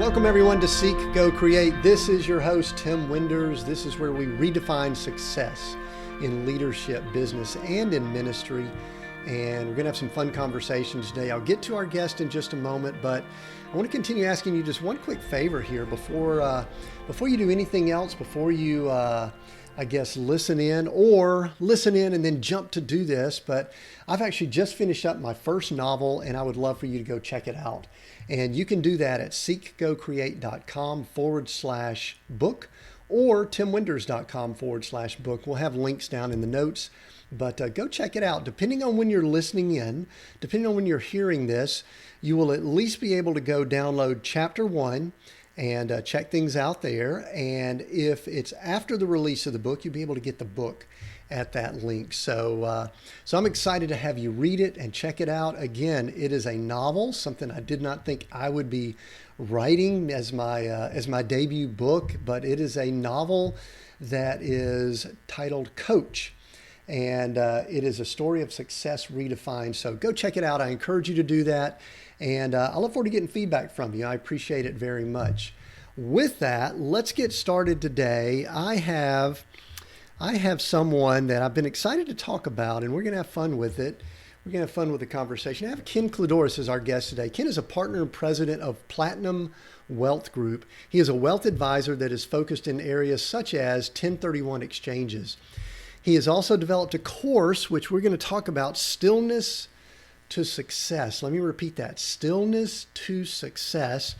Welcome everyone to Seek, Go, Create. This is your host, Tim Winders. This is where we redefine success in leadership, business, and in ministry. And we're going to have some fun conversations today. I'll get to our guest in just a moment, but I want to continue asking you just one quick favor here before you do anything else, before you, listen in and then jump to do this. But I've actually just finished up my first novel, and I would love for you to go check it out. And you can do that at seekgocreate.com/book or timwinders.com/book. We'll have links down in the notes, but go check it out. Depending on when you're listening in, depending on when you're hearing this, you will at least be able to go download chapter 1 and check things out there. And if it's after the release of the book, you'll be able to get the book at that link. So I'm excited to have you read it and check it out. Again, it is a novel, something I did not think I would be writing as my debut book, but it is a novel that is titled Coach. And it is a story of success redefined. So go check it out. I encourage you to do that. And I look forward to getting feedback from you. I appreciate it very much. With that, let's get started today. I have someone that I've been excited to talk about, and we're going to have fun with it. We're going to have fun with the conversation. I have Ken Kladouris as our guest today. Ken is a partner and president of Platinum Wealth Group. He is a wealth advisor that is focused in areas such as 1031 exchanges. He has also developed a course, which we're going to talk about, Stillness to Success. Let me repeat that, Stillness to Success.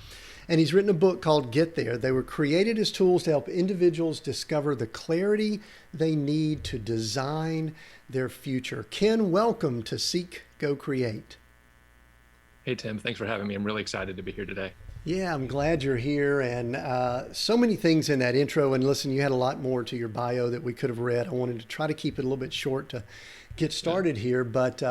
And he's written a book called Get There. They were created as tools to help individuals discover the clarity they need to design their future. Ken, welcome to Seek, Go, Create. Hey, Tim. Thanks for having me. I'm really excited to be here today. Yeah, I'm glad you're here. And so many things in that intro. And listen, you had a lot more to your bio that we could have read. I wanted to try to keep it a little bit short to get started here. But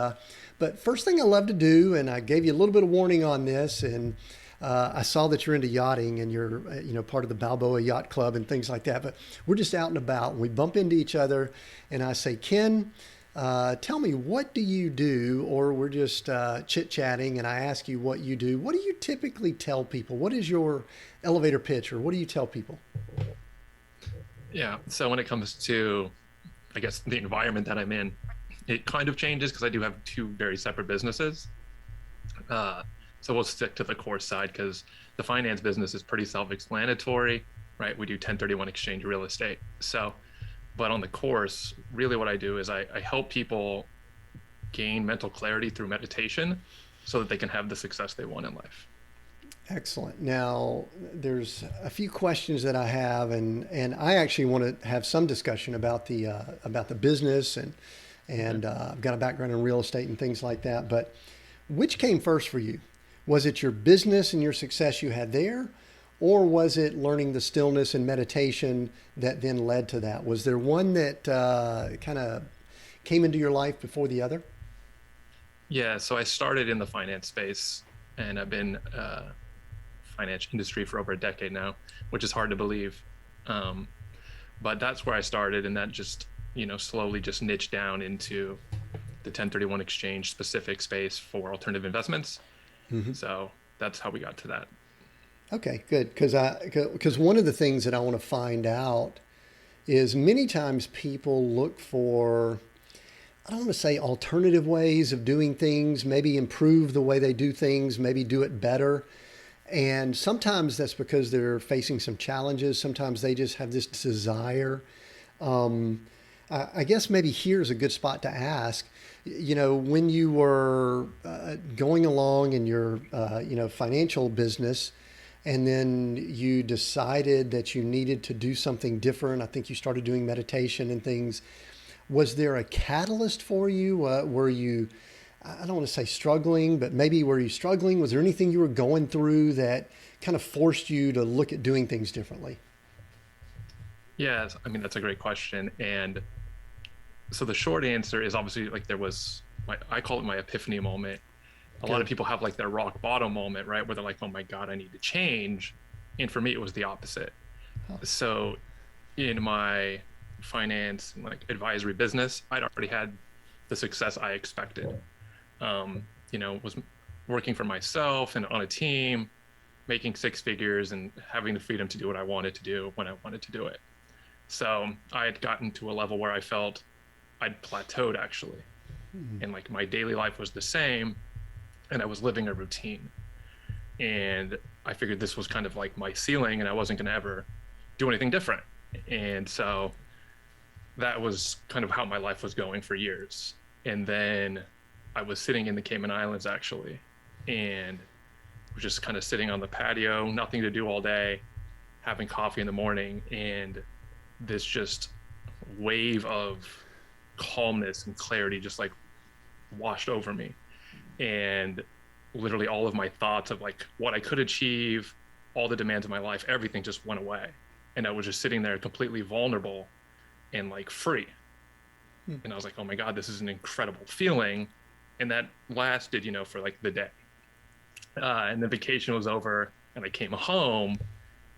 first thing I love to do, and I gave you a little bit of warning on this, and I saw that you're into yachting and you're part of the Balboa Yacht Club and things like that. But we're just out and about and we bump into each other and I say, Ken, tell me, what do you do? Or we're just chit-chatting and I ask you what you do. What do you typically tell people? What is your elevator pitch, or what do you tell people? Yeah. So when it comes to, I guess, the environment that I'm in, it kind of changes because I do have two very separate businesses. So we'll stick to the course side because the finance business is pretty self-explanatory, right? We do 1031 exchange real estate. So, but on the course, really what I do is I help people gain mental clarity through meditation so that they can have the success they want in life. Excellent. Now, there's a few questions that I have, and I actually want to have some discussion about the business, and I've got a background in real estate and things like that. But which came first for you? Was it your business and your success you had there, or was it learning the stillness and meditation that then led to that? Was there one that kind of came into your life before the other? Yeah, so I started in the finance space, and I've been finance industry for over a decade now, which is hard to believe. But that's where I started, and that just, slowly just niched down into the 1031 exchange specific space for alternative investments. Mm-hmm. So that's how we got to that. Okay, good. Because one of the things that I want to find out is many times people look for, I don't want to say alternative ways of doing things, maybe improve the way they do things, maybe do it better. And sometimes that's because they're facing some challenges. Sometimes they just have this desire. I guess maybe here's a good spot to ask, when you were going along in your, financial business, and then you decided that you needed to do something different. I think you started doing meditation and things. Was there a catalyst for you? Were you, I don't want to say struggling, but maybe were you struggling? Was there anything you were going through that kind of forced you to look at doing things differently? Yeah, that's a great question. And so the short answer is obviously I call it my epiphany moment. A lot of people have their rock bottom moment, right? Where they're like, oh my God, I need to change. And for me, it was the opposite. Huh. So in my finance and advisory business, I'd already had the success I expected. Was working for myself and on a team, making six figures and having the freedom to do what I wanted to do when I wanted to do it. So I had gotten to a level where I felt I'd plateaued actually. And like my daily life was the same and I was living a routine. And I figured this was kind of like my ceiling and I wasn't going to ever do anything different. And so that was kind of how my life was going for years. And then I was sitting in the Cayman Islands actually, and was just kind of sitting on the patio, nothing to do all day, having coffee in the morning. And this just wave of calmness and clarity just like washed over me. And literally all of my thoughts of like what I could achieve, all the demands of my life, everything just went away. And I was just sitting there completely vulnerable and like free. And I was like, oh my God, this is an incredible feeling. And that lasted, you know, for like the day. And the vacation was over and I came home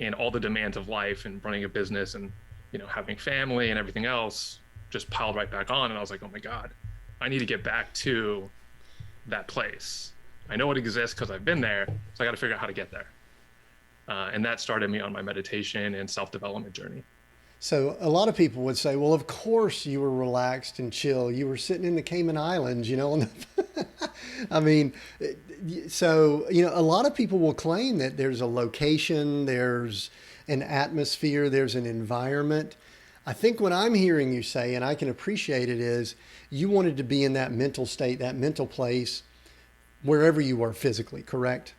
and all the demands of life and running a business and, you know, having family and everything else just piled right back on. And I was like, oh my God, I need to get back to that place. I know it exists because I've been there, so I got to figure out how to get there. And that started me on my meditation and self-development journey. So a lot of people would say, well, of course you were relaxed and chill. You were sitting in the Cayman Islands, you know. I mean, so, you know, a lot of people will claim that there's a location, there's an atmosphere, there's an environment. I think what I'm hearing you say, and I can appreciate it, is you wanted to be in that mental state, that mental place, wherever you were physically, correct?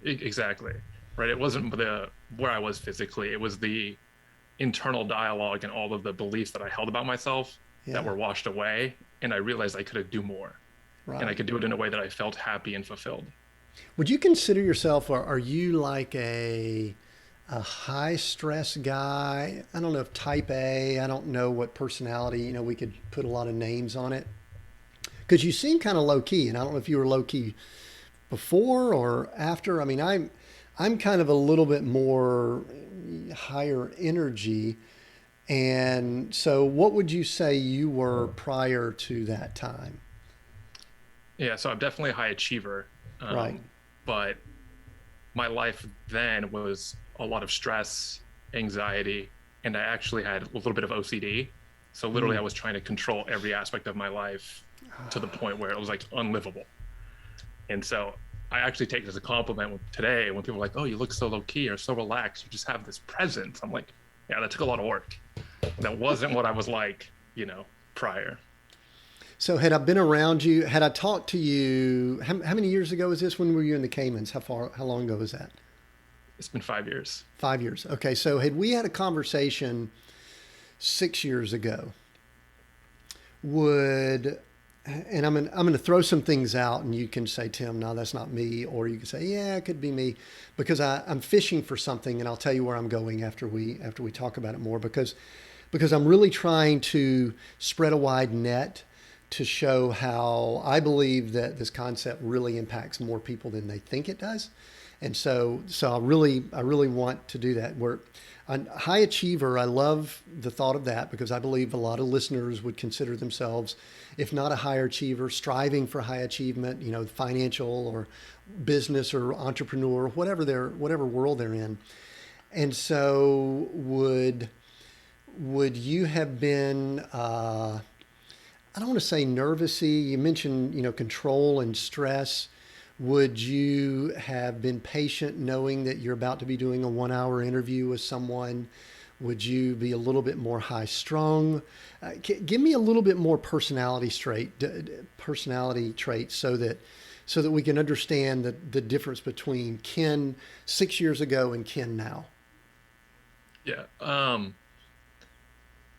Exactly. Right. It wasn't where I was physically. It was the internal dialogue and all of the beliefs that I held about myself that were washed away. And I realized I could do more. Right. And I could do it in a way that I felt happy and fulfilled. Would you consider yourself, or are you like a high stress guy? I don't know if type A, I don't know what personality, you know, we could put a lot of names on it. Because you seem kind of low key, and I don't know if you were low key before or after. I mean, I'm kind of a little bit more higher energy. And so what would you say you were prior to that time? Yeah, so I'm definitely a high achiever. Right. But my life then was a lot of stress, anxiety, and I actually had a little bit of OCD. So literally I was trying to control every aspect of my life to the point where it was like unlivable. And so I actually take it as a compliment today when people are like, oh, you look so low key or so relaxed. You just have this presence. I'm like, yeah, that took a lot of work. That wasn't what I was like, you know, prior. So had I been around you, had I talked to you, how many years ago was this? When were you in the Caymans? How long ago was that? It's been 5 years. 5 years. Okay. So had we had a conversation 6 years ago, and I'm going to throw some things out and you can say, Tim, no, that's not me. Or you can say, yeah, it could be me, because I'm fishing for something, and I'll tell you where I'm going after we talk about it more, because I'm really trying to spread a wide net to show how I believe that this concept really impacts more people than they think it does. And so I really want to do that. We're a high achiever. I love the thought of that, because I believe a lot of listeners would consider themselves, if not a high achiever, striving for high achievement, you know, financial or business or entrepreneur, whatever world they're in. And so would you have been, I don't want to say nervousy. You mentioned, you know, control and stress. Would you have been patient knowing that you're about to be doing a 1-hour interview with someone? Would you be a little bit more high strung? Give me a little bit more personality traits so that we can understand the difference between Ken 6 years ago and Ken now. Yeah.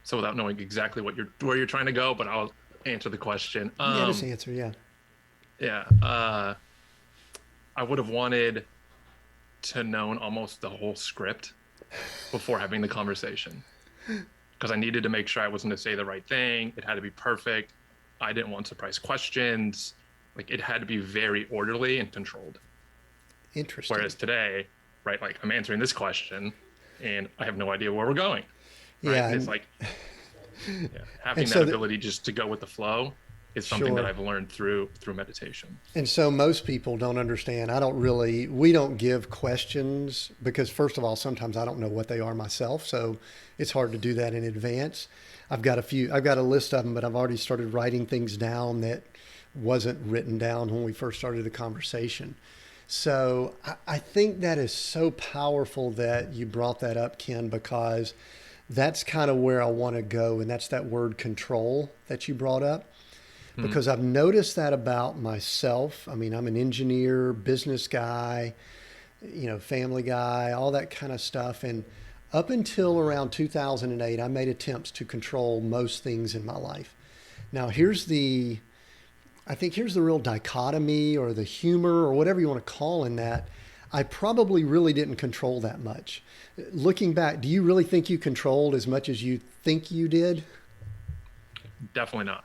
So without knowing exactly where you're trying to go, but I'll answer the question. Yeah, just answer. Yeah. Yeah. I would have wanted to known almost the whole script before having the conversation, because I needed to make sure I was going to say the right thing. It had to be perfect. I didn't want surprise questions. Like, it had to be very orderly and controlled. Interesting. Whereas today, right, like I'm answering this question and I have no idea where we're going. Right? Yeah. And it's like having that ability just to go with the flow is something that Sure. I've learned through meditation. And so most people don't understand. We don't give questions because, first of all, sometimes I don't know what they are myself. So it's hard to do that in advance. I've got a list of them, but I've already started writing things down that wasn't written down when we first started the conversation. So I think that is so powerful that you brought that up, Ken, because that's kind of where I want to go. And that's that word control that you brought up Hmm. because I've noticed that about myself. I mean, I'm an engineer, business guy, family guy, all that kind of stuff. And up until around 2008, I made attempts to control most things in my life. Now, here's the real dichotomy or the humor or whatever you want to call in that. I probably really didn't control that much. Looking back, do you really think you controlled as much as you think you did? Definitely not.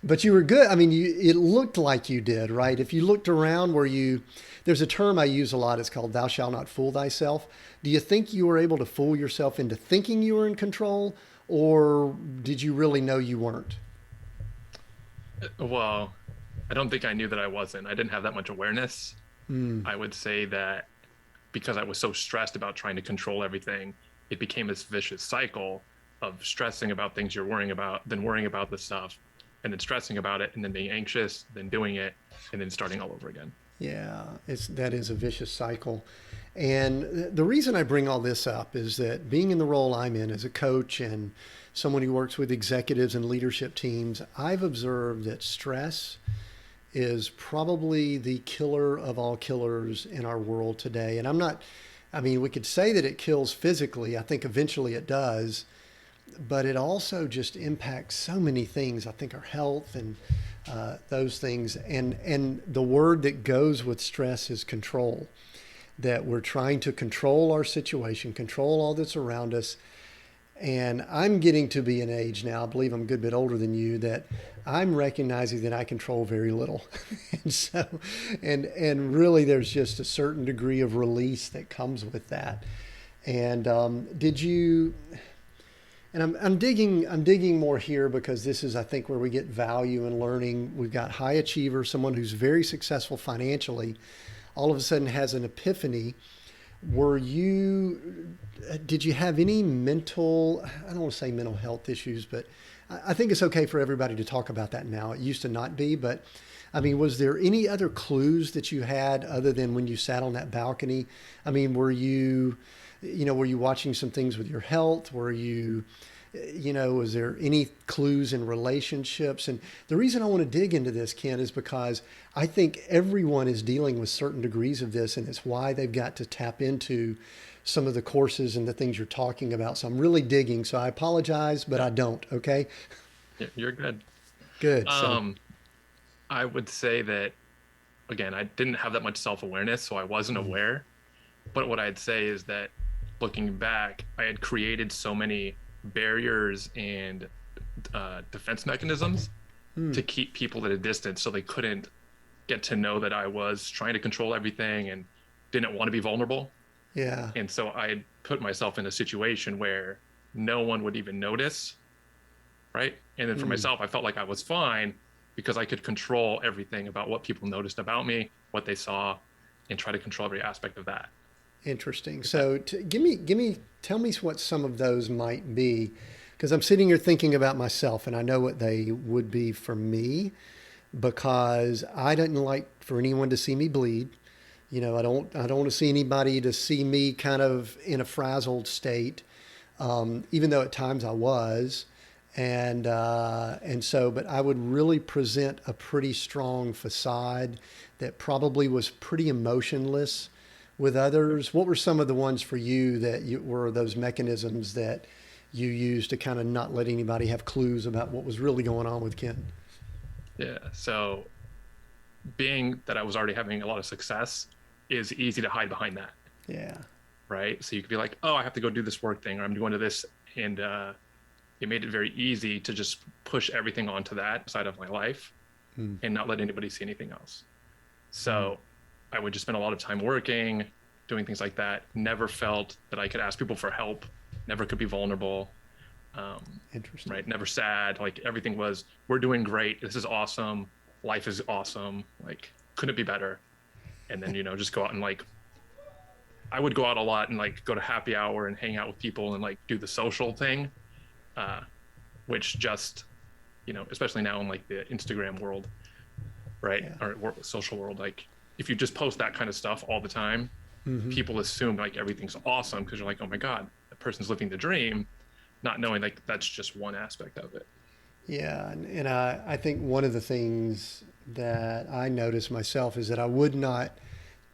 But you were good. I mean, it looked like you did, right? If you looked around, there's a term I use a lot. It's called thou shalt not fool thyself. Do you think you were able to fool yourself into thinking you were in control, or did you really know you weren't? Well, I don't think I knew that I wasn't. I didn't have that much awareness. Hmm. I would say that because I was so stressed about trying to control everything, it became this vicious cycle of stressing about things you're worrying about, then worrying about the stuff, and then stressing about it, and then being anxious, then doing it, and then starting all over again. Yeah, that is a vicious cycle. And the reason I bring all this up is that being in the role I'm in as a coach and someone who works with executives and leadership teams, I've observed that stress is probably the killer of all killers in our world today. And I mean, we could say that it kills physically. I think eventually it does, but it also just impacts so many things. I think our health and those things. And the word that goes with stress is control. That we're trying to control our situation, control all that's around us. And I'm getting to be an age now, I believe I'm a good bit older than you, that I'm recognizing that I control very little. And really there's just a certain degree of release that comes with that. And did you, and I'm digging more here because this is, I think, where we get value in learning. We've got high achiever, someone who's very successful financially, all of a sudden has an epiphany. Did you have any mental, I don't want to say mental health issues, but I think it's okay for everybody to talk about that now. It used to not be, but I mean, was there any other clues that you had other than when you sat on that balcony? I mean, were you watching some things with your health? Was there any clues in relationships? And the reason I want to dig into this, Ken, is because I think everyone is dealing with certain degrees of this, and it's why they've got to tap into some of the courses and the things you're talking about. So I'm really digging. So I apologize, but I don't. Okay. You're good. Good. So, Um, I would say that again, I didn't have that much self-awareness, so I wasn't aware. But what I'd say is that looking back, I had created so many barriers and defense mechanisms to keep people at a distance so they couldn't get to know that I was trying to control everything and didn't want to be vulnerable. yeah. And so I had put myself in a situation where no one would even notice, right? And then for myself, I felt like I was fine because I could control everything about what people noticed about me, what they saw, and try to control every aspect of that. Interesting. So tell me what some of those might be, because I'm sitting here thinking about myself, and I know what they would be for me, because I didn't like for anyone to see me bleed. I don't want to see anybody to see me kind of in a frazzled state, even though at times I was, but I would really present a pretty strong facade that probably was pretty emotionless with others. What were some of the ones for you were those mechanisms that you used to kind of not let anybody have clues about what was really going on with Ken? Yeah. So being that I was already having a lot of success is easy to hide behind that, Yeah. right? So you could be like, oh, I have to go do this work thing, or I'm going to this. And it made it very easy to just push everything onto that side of my life and not let anybody see anything else. So I would just spend a lot of time working, doing things like that. Never felt that I could ask people for help, never could be vulnerable. Interesting. Right? Never sad. Like everything was, we're doing great. This is awesome. Life is awesome. Like, couldn't be better. And then, just go out and like, I would go out a lot and like go to happy hour and hang out with people and like do the social thing, uh, which just, especially now in like the Instagram world, right? Yeah. Or social world, like if you just post that kind of stuff all the time, Mm-hmm. people assume like everything's awesome because you're like, oh my God, that person's living the dream, not knowing like that's just one aspect of it. Yeah, and I think one of the things that I noticed myself is that I would not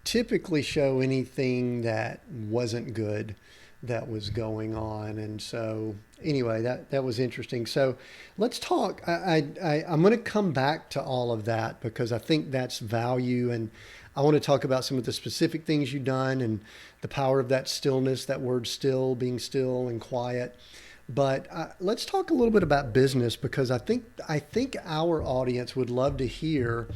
typically show anything that wasn't good that was going on. And so anyway, that was interesting. So let's talk. I'm going to come back to all of that because I think that's value. And I want to talk about some of the specific things you've done and the power of that stillness, that word still, being still and quiet. But let's talk a little bit about business because I think our audience would love to hear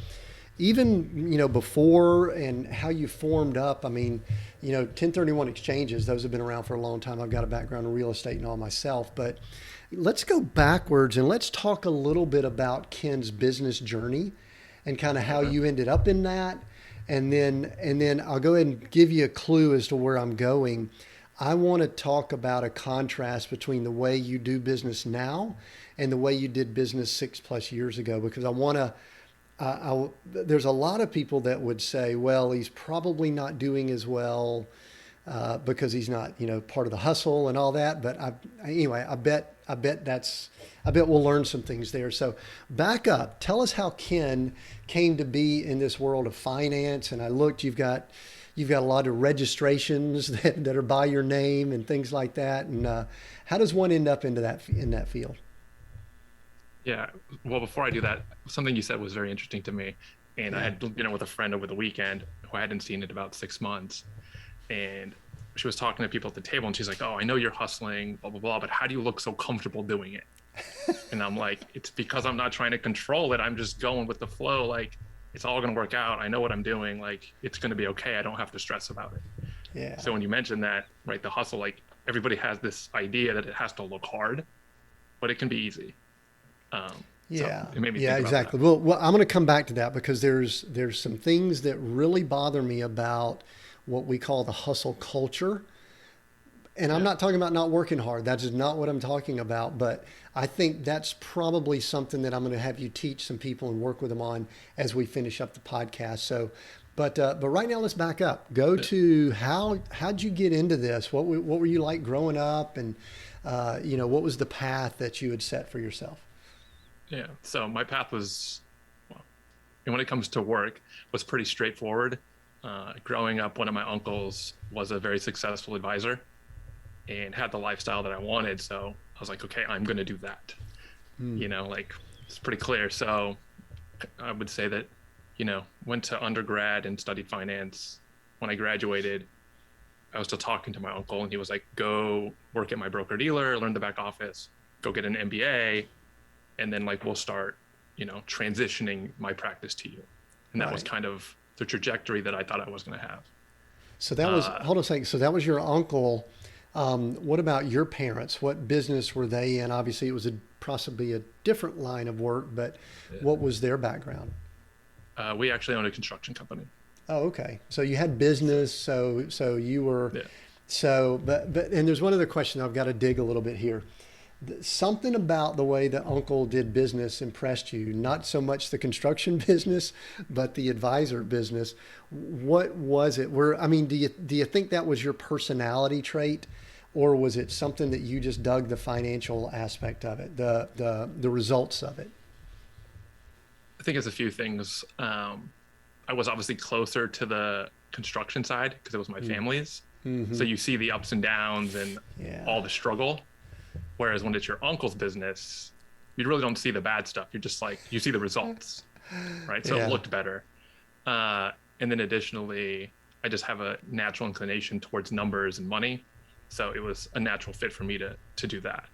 even before and how you formed up. I mean, 1031 exchanges, those have been around for a long time. I've got a background in real estate and all myself, but let's go backwards and let's talk a little bit about Ken's business journey and kind of how you ended up in that. And then I'll go ahead and give you a clue as to where I'm going. I want to talk about a contrast between the way you do business now and the way you did business 6+ years ago, because I want to there's a lot of people that would say, well, he's probably not doing as well because he's not, part of the hustle and all that. But anyway, I bet we'll learn some things there. So back up, tell us how Ken came to be in this world of finance. And I looked, you've got a lot of registrations that are by your name and things like that. And how does one end up in that field? Yeah. Well, before I do that, something you said was very interesting to me. And I Yeah. had dinner with a friend over the weekend who I hadn't seen in about 6 months. And she was talking to people at the table and she's like, oh, I know you're hustling, blah, blah, blah, but how do you look so comfortable doing it? And I'm like, it's because I'm not trying to control it. I'm just going with the flow. Like, it's all going to work out. I know what I'm doing. Like, it's going to be okay. I don't have to stress about it. Yeah. So when you mentioned that, right, the hustle, like everybody has this idea that it has to look hard, but it can be easy. Yeah. So it made me Yeah, think about exactly. that. Well, I'm going to come back to that because there's some things that really bother me about what we call the hustle culture. And I'm Yeah. not talking about not working hard. That is not what I'm talking about. But I think that's probably something that I'm going to have you teach some people and work with them on as we finish up the podcast. So, but right now let's back up. Go to how'd you get into this? What were you like growing up, and what was the path that you had set for yourself? Yeah. So my path was, well, and when it comes to work, was pretty straightforward. Growing up, one of my uncles was a very successful advisor and had the lifestyle that I wanted. So I was like, okay, I'm going to do that. Like it's pretty clear. So I would say that, went to undergrad and studied finance. When I graduated, I was still talking to my uncle and he was like, go work at my broker dealer, learn the back office, go get an MBA. And then like, we'll start, transitioning my practice to you. And that was Right. kind of the trajectory that I thought I was going to have. So that was, hold on a second. So that was your uncle. What about your parents? What business were they in? Obviously, it was possibly a different line of work, but what was their background? We actually own a construction company. Oh, okay. So you had business. So you were. Yeah. So, and there's one other question I've got to dig a little bit here. Something about the way that Uncle did business impressed you. Not so much the construction business, but the advisor business. What was it? Do you think that was your personality trait, or was it something that you just dug the financial aspect of it, the results of it? I think it's a few things. I was obviously closer to the construction side because it was my family's. Mm-hmm. So you see the ups and downs and Yeah. all the struggle. Whereas when it's your uncle's business, you really don't see the bad stuff. You're just like, you see the results, right? So Yeah. it looked better. And then additionally, I just have a natural inclination towards numbers and money. So it was a natural fit for me to do that.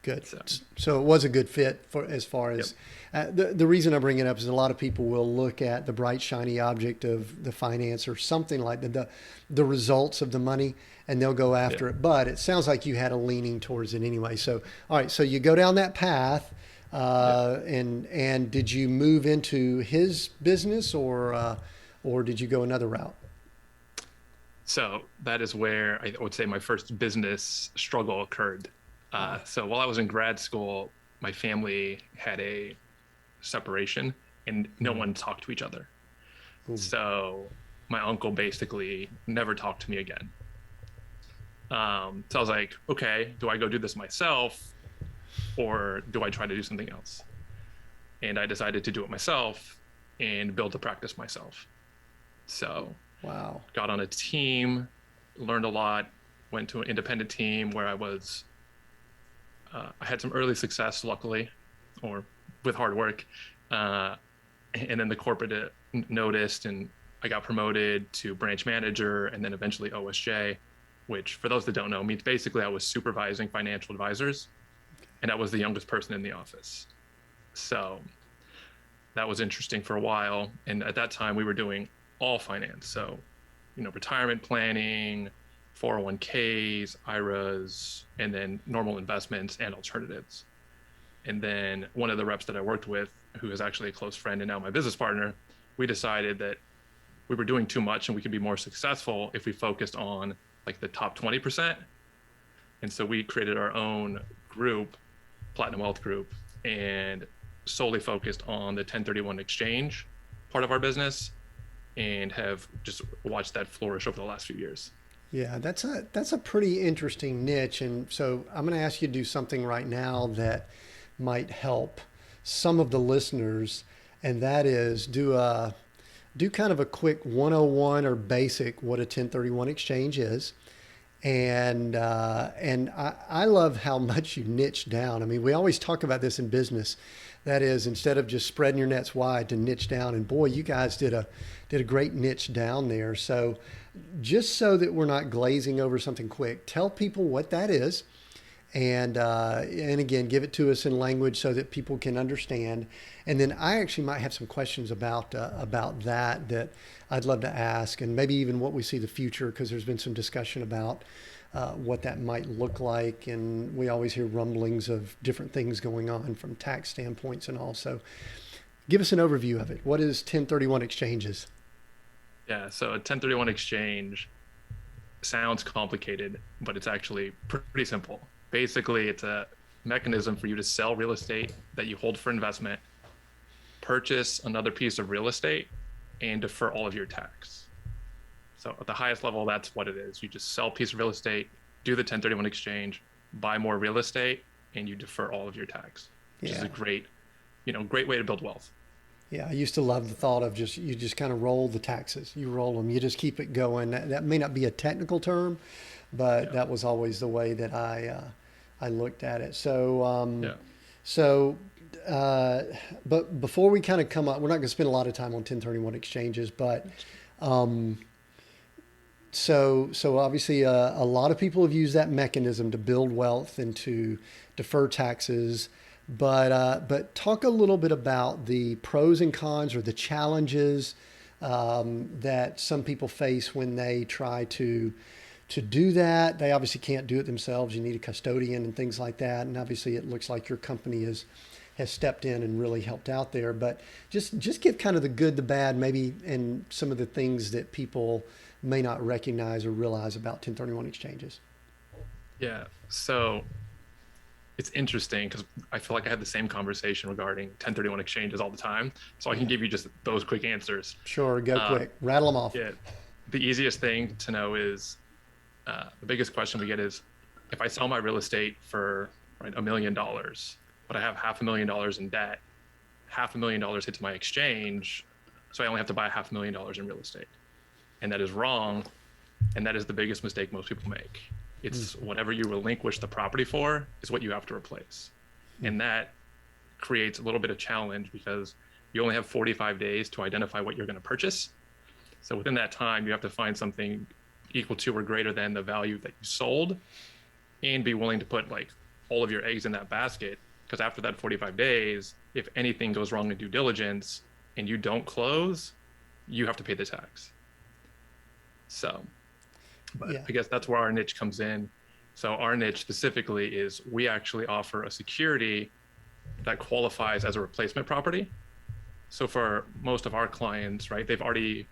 Good. So, So it was a good fit for as far yep. as the reason I bring it up is a lot of people will look at the bright shiny object of the finance or something like the results of the money, and they'll go Yeah. after it. But it sounds like you had a leaning towards it anyway. So all right, so you go down that path, Yeah. and did you move into his business or did you go another route? So that is where I would say my first business struggle occurred. So while I was in grad school, my family had a separation and no one talked to each other. Ooh. So my uncle basically never talked to me again. So I was like, okay, do I go do this myself or do I try to do something else? And I decided to do it myself and build the practice myself. So Wow. got on a team, learned a lot, went to an independent team where I had some early success, luckily, or with hard work. And then the corporate noticed, and I got promoted to branch manager and then eventually OSJ, which for those that don't know means basically I was supervising financial advisors and I was the youngest person in the office. So that was interesting for a while. And at that time we were doing all finance. So, retirement planning, 401ks, IRAs, and then normal investments and alternatives. And then one of the reps that I worked with, who is actually a close friend and now my business partner, we decided that we were doing too much and we could be more successful if we focused on like the top 20%. And so we created our own group, Platinum Wealth Group, and solely focused on the 1031 exchange part of our business and have just watched that flourish over the last few years. Yeah, that's a pretty interesting niche. And so I'm going to ask you to do something right now that might help some of the listeners, and that is do kind of a quick 101 or basic what a 1031 exchange is. And I love how much you niche down. I mean, we always talk about this in business. That is, instead of just spreading your nets wide, to niche down. And boy, you guys did a great niche down there. So just so that we're not glazing over something quick, tell people what that is. And again, give it to us in language so that people can understand. And then I actually might have some questions about that I'd love to ask, and maybe even what we see the future, because there's been some discussion about what that might look like. And we always hear rumblings of different things going on from tax standpoints and all. So give us an overview of it. What is 1031 exchanges? Yeah, so a 1031 exchange sounds complicated, but it's actually pretty simple. Basically, it's a mechanism for you to sell real estate that you hold for investment, purchase another piece of real estate, and defer all of your tax. So at the highest level, that's what it is. You just sell a piece of real estate, do the 1031 exchange, buy more real estate, and you defer all of your tax, which is a great way to build wealth. Yeah, I used to love the thought of you just kind of roll the taxes. You roll them. You just keep it going. That may not be a technical term, but that was always the way that I looked at it. So but before we kind of come up, we're not going to spend a lot of time on 1031 exchanges, but so obviously a lot of people have used that mechanism to build wealth and to defer taxes. But talk a little bit about the pros and cons or the challenges that some people face when they try to do that. They obviously can't do it themselves. You need a custodian and things like that. And obviously it looks like your company has stepped in and really helped out there. But just give kind of the good, the bad, maybe, and some of the things that people may not recognize or realize about 1031 exchanges. Yeah, so it's interesting because I feel like I had the same conversation regarding 1031 exchanges all the time. So I can give you just those quick answers. Sure, go quick. Rattle them off. Yeah, the easiest thing to know is the biggest question we get is, if I sell my real estate for $1 million, but I have $500,000 in debt, $500,000 hits my exchange, so I only have to buy $500,000 in real estate. And that is wrong. And that is the biggest mistake most people make. It's whatever you relinquish the property for is what you have to replace. And that creates a little bit of challenge because you only have 45 days to identify what you're going to purchase. So within that time, you have to find something equal to or greater than the value that you sold and be willing to put like all of your eggs in that basket, because after that 45 days, if anything goes wrong in due diligence and you don't close, you have to pay the tax. So, but Yeah. I guess that's where our niche comes in. So our niche specifically is we actually offer a security that qualifies as a replacement property. So for most of our clients, right, they've already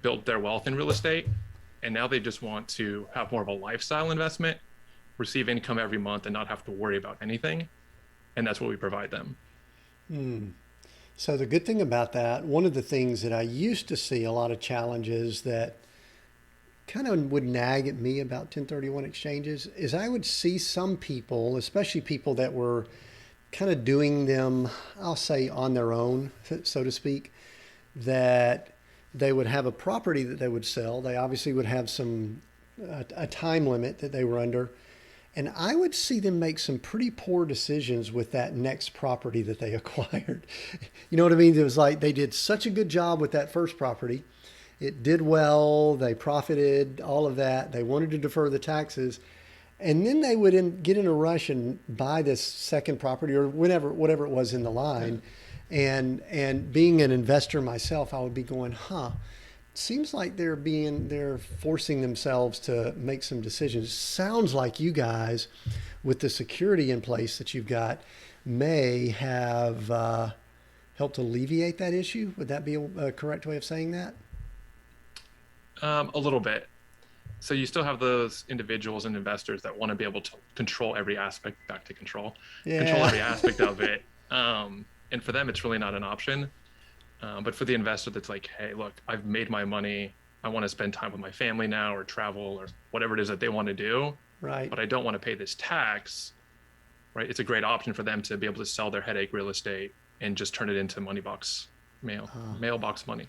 built their wealth in real estate, and now they just want to have more of a lifestyle investment, receive income every month, and not have to worry about anything. And that's what we provide them. So the good thing about that, one of the things that I used to see a lot of challenges that kind of would nag at me about 1031 exchanges is I would see some people, especially people that were kind of doing them, I'll say on their own, so to speak, that they would have a property that they would sell. They obviously would have some a time limit that they were under. And I would see them make some pretty poor decisions with that next property that they acquired. You know what I mean? It was like they did such a good job with that first property. It did well. They profited, all of that. They wanted to defer the taxes. And then they would get in a rush and buy this second property or whatever it was in the line. And being an investor myself, I would be going, seems like they're forcing themselves to make some decisions. Sounds like you guys, with the security in place that you've got, may have helped alleviate that issue. Would that be a correct way of saying that? A little bit. So you still have those individuals and investors that want to be able to control every aspect, back to control every aspect of it. And for them, it's really not an option. But for the investor that's like, hey, look, I've made my money. I want to spend time with my family now or travel or whatever it is that they want to do. Right. But I don't want to pay this tax, right? It's a great option for them to be able to sell their headache real estate and just turn it into mailbox money.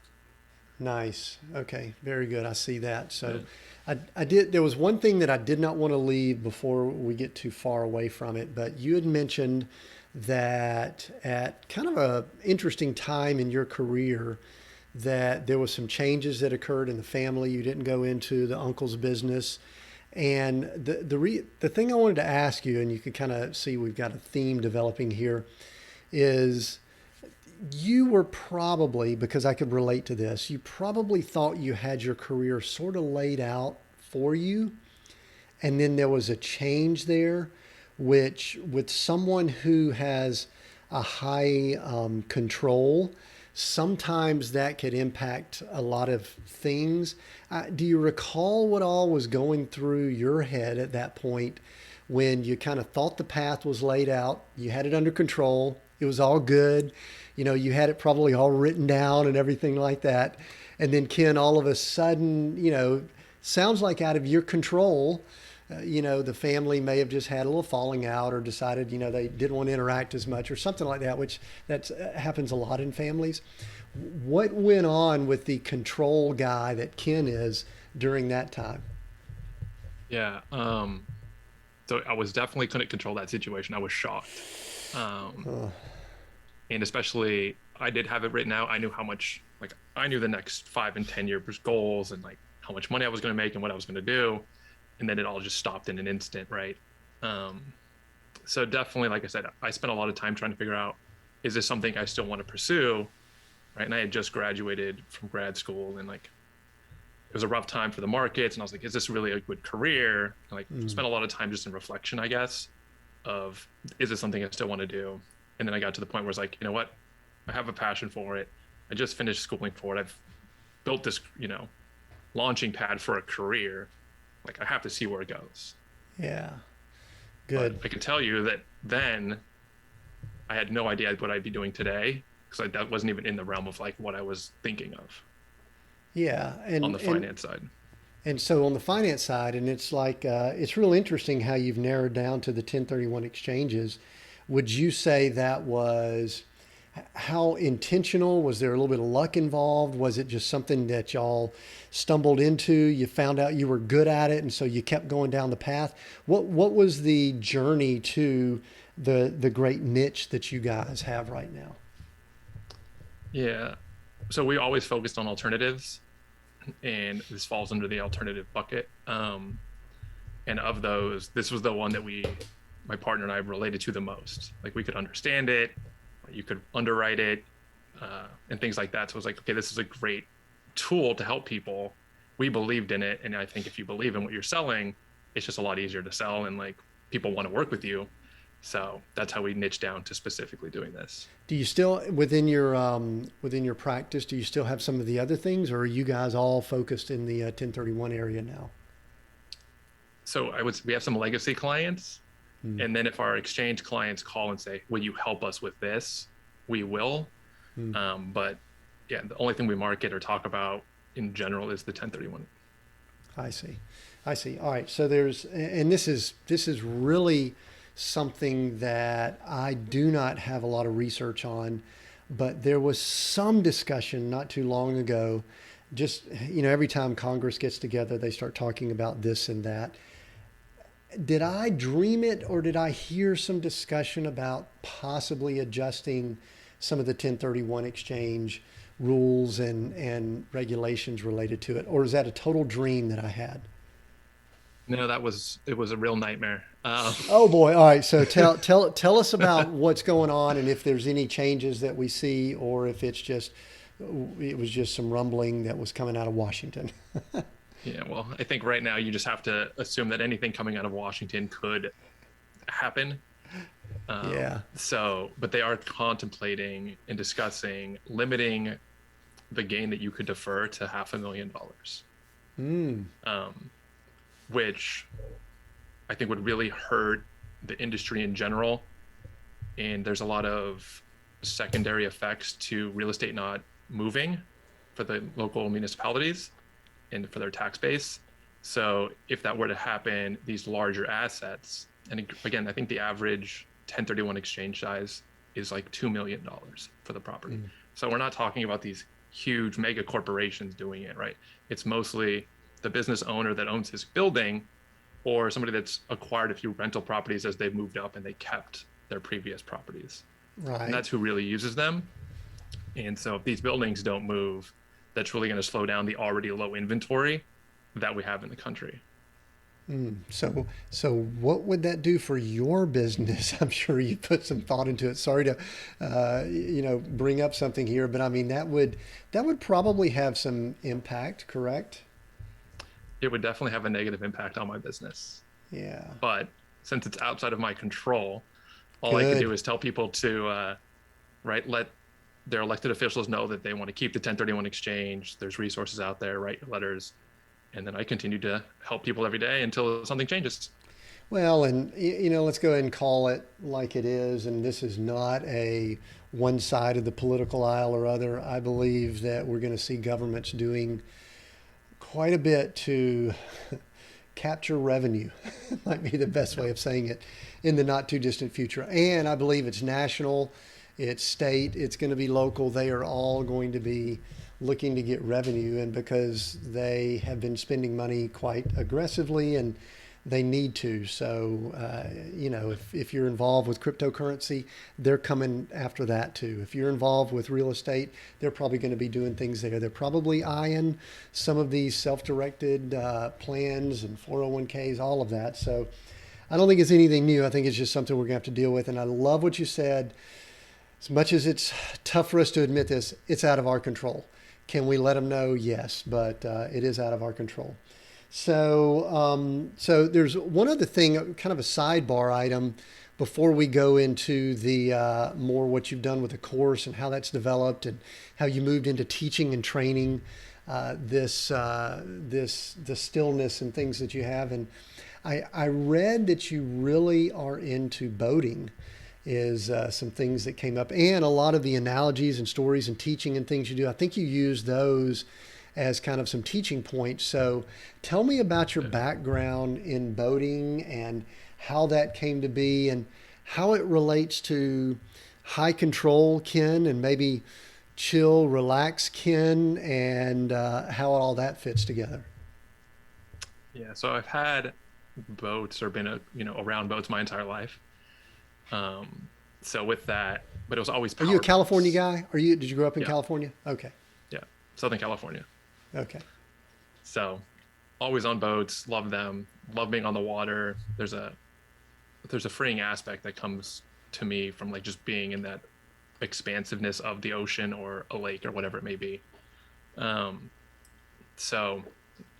Nice. Okay. Very good. I see that. So there was one thing that I did not want to leave before we get too far away from it, but you had mentioned that at kind of a interesting time in your career that there was some changes that occurred in the family. You didn't go into the uncle's business. And the thing I wanted to ask you, and you can kind of see we've got a theme developing here, is you were probably, because I could relate to this, you probably thought you had your career sort of laid out for you. And then there was a change there, which with someone who has a high control, sometimes that could impact a lot of things. Do you recall what all was going through your head at that point when you kind of thought the path was laid out, you had it under control, it was all good, you had it probably all written down and everything like that. And then Ken, all of a sudden, sounds like out of your control, the family may have just had a little falling out or decided, they didn't want to interact as much or something like that, which that happens a lot in families. What went on with the control guy that Ken is during that time? Yeah. So I was definitely couldn't control that situation. I was shocked. And especially I did have it written out. I knew how much, I knew the next 5 and 10 years goals and how much money I was going to make and what I was going to do. And then it all just stopped in an instant, right? So definitely, like I said, I spent a lot of time trying to figure out, is this something I still want to pursue, right? And I had just graduated from grad school, and it was a rough time for the markets. And I was like, is this really a good career? And spent a lot of time just in reflection, I guess, of, is this something I still want to do? And then I got to the point where it's like, you know what? I have a passion for it. I just finished schooling for it. I've built this, launching pad for a career. I have to see where it goes. Yeah. Good. But I can tell you that then I had no idea what I'd be doing today, because that wasn't even in the realm of what I was thinking of. Yeah. And on the finance side. And so on the finance side, and it's it's real interesting how you've narrowed down to the 1031 exchanges. Would you say that was, how intentional? Was there a little bit of luck involved? Was it just something that y'all stumbled into? You found out you were good at it, and so you kept going down the path. What was the journey to the great niche that you guys have right now? Yeah. So we always focused on alternatives, and this falls under the alternative bucket. And of those, this was the one that we my partner and I related to the most. Like we could understand it, you could underwrite it, and things like that. So it was like, okay, this is a great tool to help people. We believed in it, and I think if you believe in what you're selling, it's just a lot easier to sell, and like people want to work with you. So that's how we niche down to specifically doing this. Do you still within your practice? Do you still have some of the other things, or are you guys all focused in the 1031 area now? So we have some legacy clients, Mm. and then if our exchange clients call and say, "Will you help us with this?" We will. But yeah, the only thing we market or talk about in general is the 1031. I see. I see. All right. So this is really something that I do not have a lot of research on, but there was some discussion not too long ago. Just, every time Congress gets together, they start talking about this and that. Did I dream it, or did I hear some discussion about possibly adjusting some of the 1031 exchange rules and regulations related to it? Or is that a total dream that I had? No, it was a real nightmare. Oh boy. All right. So tell us about what's going on, and if there's any changes that we see, or if it was just some rumbling that was coming out of Washington. Yeah, well, I think right now you just have to assume that anything coming out of Washington could happen. Yeah. But they are contemplating and discussing limiting the gain that you could defer to $500,000, which I think would really hurt the industry in general. And there's a lot of secondary effects to real estate not moving for the local municipalities and for their tax base. So if that were to happen, these larger assets, and again, I think the average 1031 exchange size is like $2 million for the property. So we're not talking about these huge mega corporations doing it, right? It's mostly the business owner that owns his building, or somebody that's acquired a few rental properties as they've moved up and they kept their previous properties. Right. And that's who really uses them. And so if these buildings don't move, that's really going to slow down the already low inventory that we have in the country. So what would that do for your business? I'm sure you put some thought into it. Sorry to, bring up something here, but I mean, that would probably have some impact, correct? It would definitely have a negative impact on my business. Yeah. But since it's outside of my control, all Good. I can do is tell people to, let their elected officials know that they want to keep the 1031 exchange. There's resources out there, write your letters. And then I continue to help people every day until something changes. Well, and let's go ahead and call it like it is. And this is not a one side of the political aisle or other. I believe that we're going to see governments doing quite a bit to capture revenue, might be the best way of saying it, in the not too distant future. And I believe it's national, it's state, it's going to be local. They are all going to be looking to get revenue, and because they have been spending money quite aggressively and they need to. So, if you're involved with cryptocurrency, they're coming after that too. If you're involved with real estate, they're probably going to be doing things there. They're probably eyeing some of these self-directed plans and 401ks, all of that. So I don't think it's anything new. I think it's just something we're going to have to deal with. And I love what you said. As much as it's tough for us to admit this, it's out of our control. Can we let them know? Yes, but it is out of our control. So there's one other thing, kind of a sidebar item, before we go into the more what you've done with the course and how that's developed and how you moved into teaching and training the stillness and things that you have. And I read that you really are into boating. Is some things that came up, and a lot of the analogies and stories and teaching and things you do. I think you use those as kind of some teaching points. So tell me about your background in boating and how that came to be and how it relates to high control Ken and maybe chill, relax Ken, and how all that fits together. Yeah, so I've had boats or been around boats my entire life. So with that, but it was always power. Are you a California guy? Did you grow up in Yeah. California? Okay. Yeah. Southern California. Okay. So always on boats, love them, love being on the water. There's a there's a freeing aspect that comes to me from like just being in that expansiveness of the ocean or a lake or whatever it may be. Um, so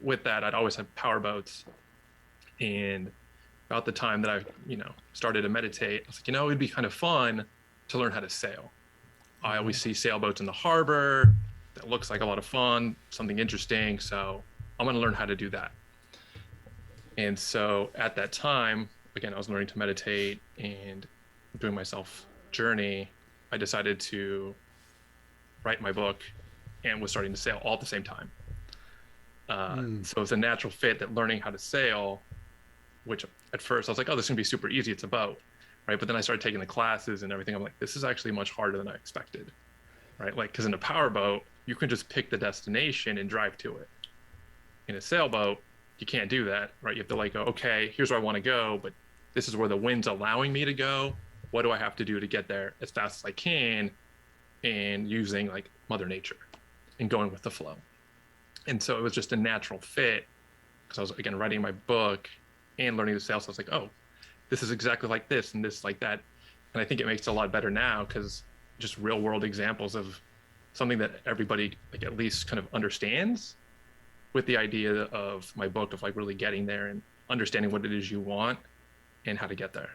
with that, I'd always have power boats. And about the time that I, started to meditate, I was like, it'd be kind of fun to learn how to sail. I always see sailboats in the harbor. That looks like a lot of fun, something interesting. So I'm going to learn how to do that. And so at that time, again, I was learning to meditate and doing my self journey. I decided to write my book and was starting to sail all at the same time. So it's a natural fit that learning how to sail, which at first I was like, oh, this is gonna be super easy. It's a boat, right? But then I started taking the classes and everything. I'm like, this is actually much harder than I expected, right? Like, because in a powerboat, you can just pick the destination and drive to it. In a sailboat, you can't do that, right? You have to like go, okay, here's where I want to go, but this is where the wind's allowing me to go. What do I have to do to get there as fast as I can? And using like Mother Nature and going with the flow. And so it was just a natural fit because I was, again, writing my book and learning to sail. So I was like, oh, this is exactly like this and this like that. And I think it makes it a lot better now because just real world examples of something that everybody like at least kind of understands, with the idea of my book of like really getting there and understanding what it is you want and how to get there.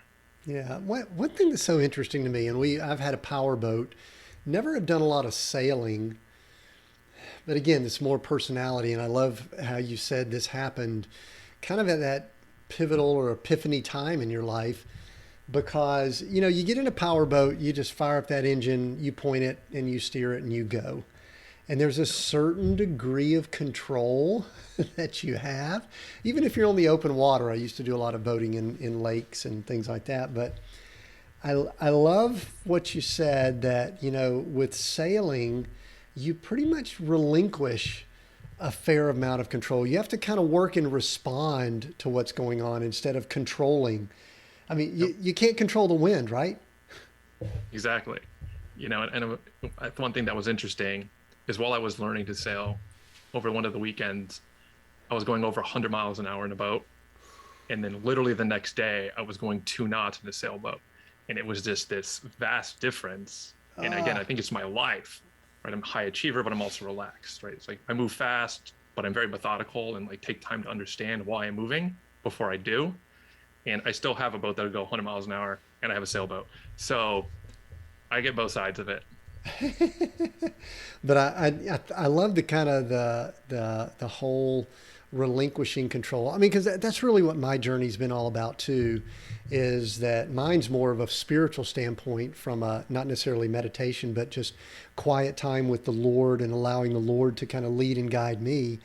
Yeah. One thing that's so interesting to me, and I've had a power boat, never have done a lot of sailing, but again, it's more personality. And I love how you said this happened kind of at that pivotal or epiphany time in your life, because, you get in a power boat, you just fire up that engine, you point it and you steer it and you go. And there's a certain degree of control that you have, even if you're on the open water. I used to do a lot of boating in lakes and things like that. But I love what you said that, with sailing, you pretty much relinquish a fair amount of control. You have to kind of work and respond to what's going on instead of controlling. I mean, you can't control the wind, right? Exactly. And one thing that was interesting is while I was learning to sail over one of the weekends, I was going over 100 miles an hour in a boat. And then literally the next day, I was going 2 knots in a sailboat. And it was just this vast difference. And again, I think it's my life, right? I'm a high achiever, but I'm also relaxed, right? It's like I move fast, but I'm very methodical and like take time to understand why I'm moving before I do. And I still have a boat that'll go 100 miles an hour, and I have a sailboat. So I get both sides of it. But I love the kind of the whole relinquishing control. I mean, because that's really what my journey's been all about too, is that mine's more of a spiritual standpoint from a, not necessarily meditation, but just quiet time with the Lord and allowing the Lord to kind of lead and guide me.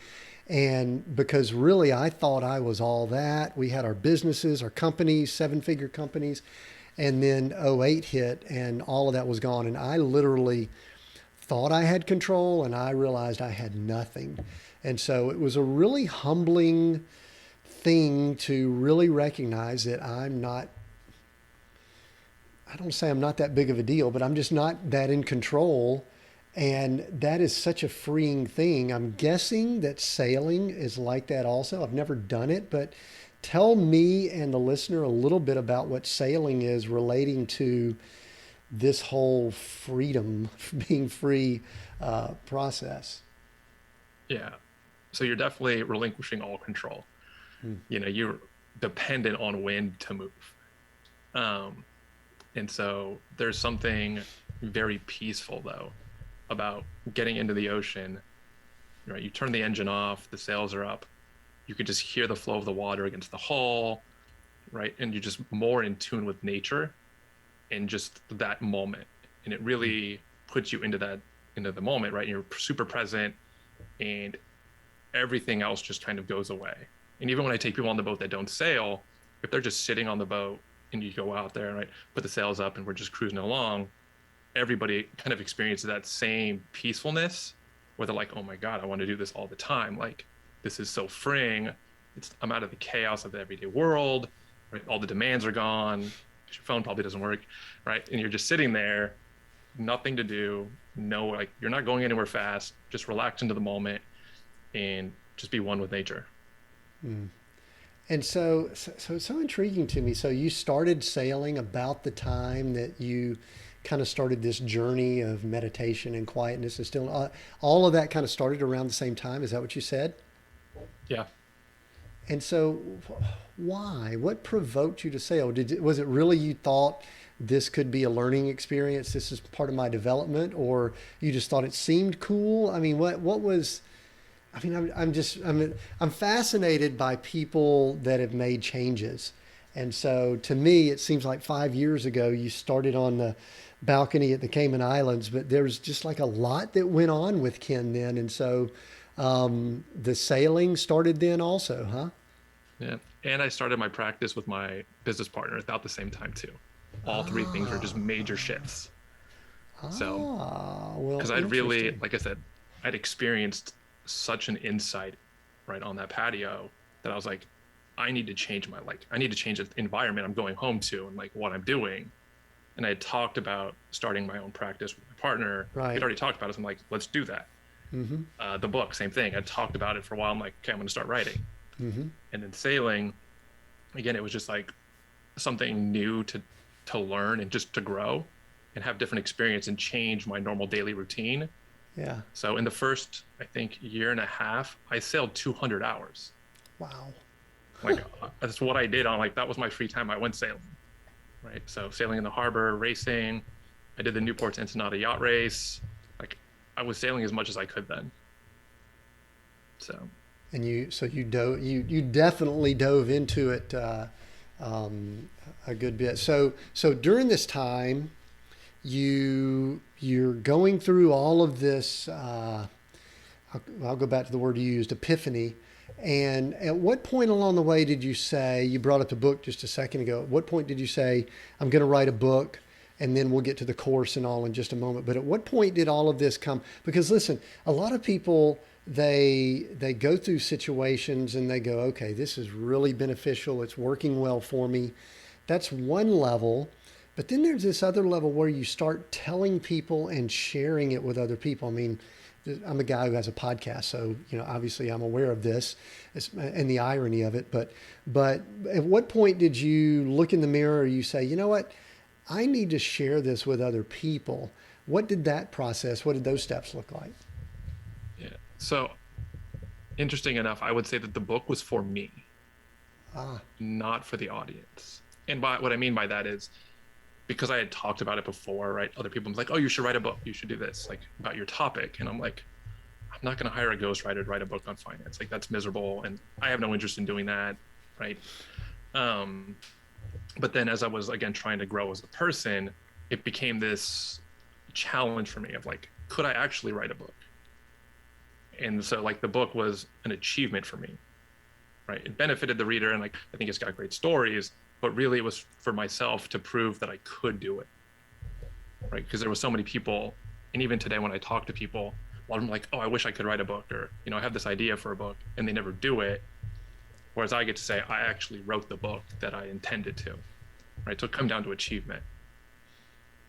And because really I thought I was all that. We had our businesses, our companies, 7-figure companies. And then '08 hit and all of that was gone. And I literally thought I had control and I realized I had nothing. And so it was a really humbling thing to really recognize that I don't say I'm not that big of a deal, but I'm just not that in control. And that is such a freeing thing. I'm guessing that sailing is like that also. I've never done it, but tell me and the listener a little bit about what sailing is relating to this whole freedom, being free process. Yeah. So you're definitely relinquishing all control. You're dependent on wind to move. And so there's something very peaceful though about getting into the ocean, right? You turn the engine off, the sails are up. You can just hear the flow of the water against the hull, right? And you're just more in tune with nature and just that moment. And it really puts you into the moment, right? And you're super present and everything else just kind of goes away. And even when I take people on the boat that don't sail, if they're just sitting on the boat and you go out there, right, put the sails up and we're just cruising along, everybody kind of experiences that same peacefulness where they're like, oh my God, I want to do this all the time. Like, this is so freeing. I'm out of the chaos of the everyday world, right? All the demands are gone. Your phone probably doesn't work, right? And you're just sitting there, nothing to do. No, like you're not going anywhere fast. Just relax into the moment and just be one with nature. And so it's so intriguing to me. So you started sailing about the time that you kind of started this journey of meditation and quietness and still, all of that kind of started around the same time. Is that what you said? Yeah. And so why? What provoked you to sail? Was it really you thought this could be a learning experience? This is part of my development, or you just thought it seemed cool? I mean, what was? I mean, I'm fascinated by people that have made changes. And so to me, it seems like 5 years ago, you started on the balcony at the Cayman Islands, but there was just like a lot that went on with Ken then. And so the sailing started then also, huh? Yeah. And I started my practice with my business partner about the same time too. All three things were just major shifts. So, Well, because I'd really, interesting. like I said, I'd experienced such an insight right on that patio that I was like, I need to change the environment I'm going home to and like what I'm doing. And I had talked about starting my own practice with my partner. We'd Right. already talked about it. So I'm like, let's do that. Mm-hmm. The book, same thing. I talked about it for a while. I'm like, okay, I'm going to start writing. Mm-hmm. And then sailing, again, it was just like something new to learn and just to grow and have different experience and change my normal daily routine. Yeah. So in the first, I think, year and a half, I sailed 200 hours. Wow. Like that's what I did on like that was my free time. I went sailing, right? So sailing in the harbor, racing. I did the Newport to Ensenada yacht race. Like I was sailing as much as I could then. So And you definitely dove into it um, a good bit. So during this time, you're going through all of this. I'll go back to the word you used, epiphany. And at what point along the way did you say, you brought up the book just a second ago, at what point did you say, I'm going to write a book and then we'll get to the course and all in just a moment. But at what point did all of this come? Because listen, a lot of people, they go through situations and they go, okay, this is really beneficial. It's working well for me. That's one level. But then there's this other level where you start telling people and sharing it with other people. I mean, I'm a guy who has a podcast, so obviously I'm aware of this and the irony of it. But at what point did you look in the mirror or you say, you know what, I need to share this with other people? What did that process? What did those steps look like? yeah. So interesting enough, I would say that the book was for me, Ah, not for the audience. And by what I mean by that is because I had talked about it before, right? Other people was like, oh, you should write a book. You should do this, like about your topic. And I'm like, I'm not going to hire a ghostwriter to write a book on finance. Like that's miserable. And I have no interest in doing that. Right. Um, but then as I was, again, trying to grow as a person, it became this challenge for me of like, could I actually write a book? And so like the book was an achievement for me, right? It benefited the reader. And like, I think it's got great stories, but really it was for myself to prove that I could do it, right? Because there were so many people, and even today when I talk to people, a lot of them are like, oh, I wish I could write a book, or, I have this idea for a book, and they never do it. Whereas I get to say, I actually wrote the book that I intended to, right? So it comes down to achievement.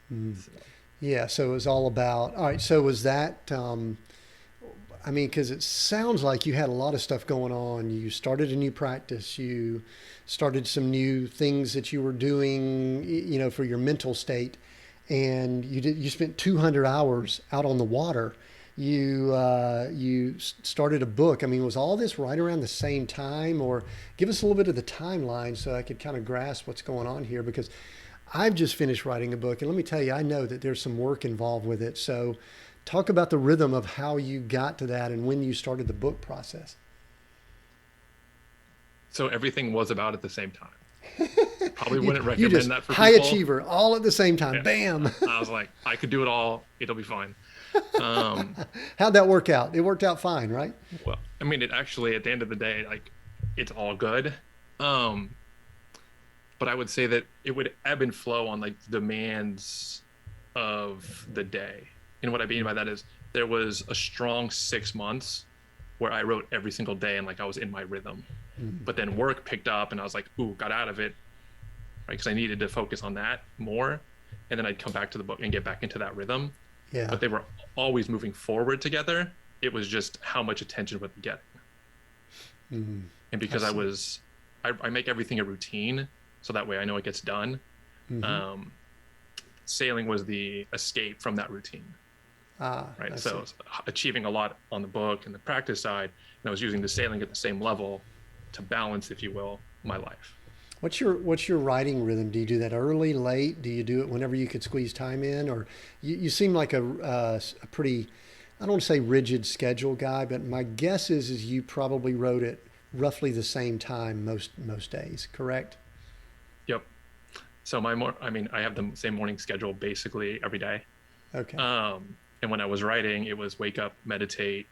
So, yeah. So it was all about, all right. So was that, I mean, because it sounds like you had a lot of stuff going on. You started a new practice. You started some new things that you were doing, for your mental state, and you spent 200 hours out on the water. You started a book. I mean, was all this right around the same time, or give us a little bit of the timeline so I could kind of grasp what's going on here? Because I've just finished writing a book, and let me tell you, I know that there's some work involved with it. So talk about the rhythm of how you got to that and when you started the book process. so everything was about at the same time. Probably wouldn't You recommend just that for high people. achiever all at the same time. Yeah. Bam. I was like, I could do it all. It'll be fine. Um, How'd that work out? It worked out fine, right? well, I mean, it actually, at the end of the day, like, it's all good. Um, but I would say that it would ebb and flow on like the demands of the day. And what I mean by that is there was a strong 6 months where I wrote every single day and like I was in my rhythm. But then work picked up and I was like, ooh, got out of it, right? Because I needed to focus on that more. And then I'd come back to the book and get back into that rhythm. Yeah. But they were always moving forward together. It was just how much attention would be getting. And because I was I make everything a routine, so that way I know it gets done. Mm-hmm. Sailing was the escape from that routine. Right. I So see. achieving a lot on the book and the practice side, and I was using the sailing at the same level to balance, if you will, my life. What's your writing rhythm? Do you do that early, late? Do you do it whenever you could squeeze time in? Or you seem like a pretty, I don't want to say rigid schedule guy, but my guess is you probably wrote it roughly the same time most days, correct? Yep. So I have the same morning schedule basically every day. Okay. And when I was writing, it was wake up, meditate,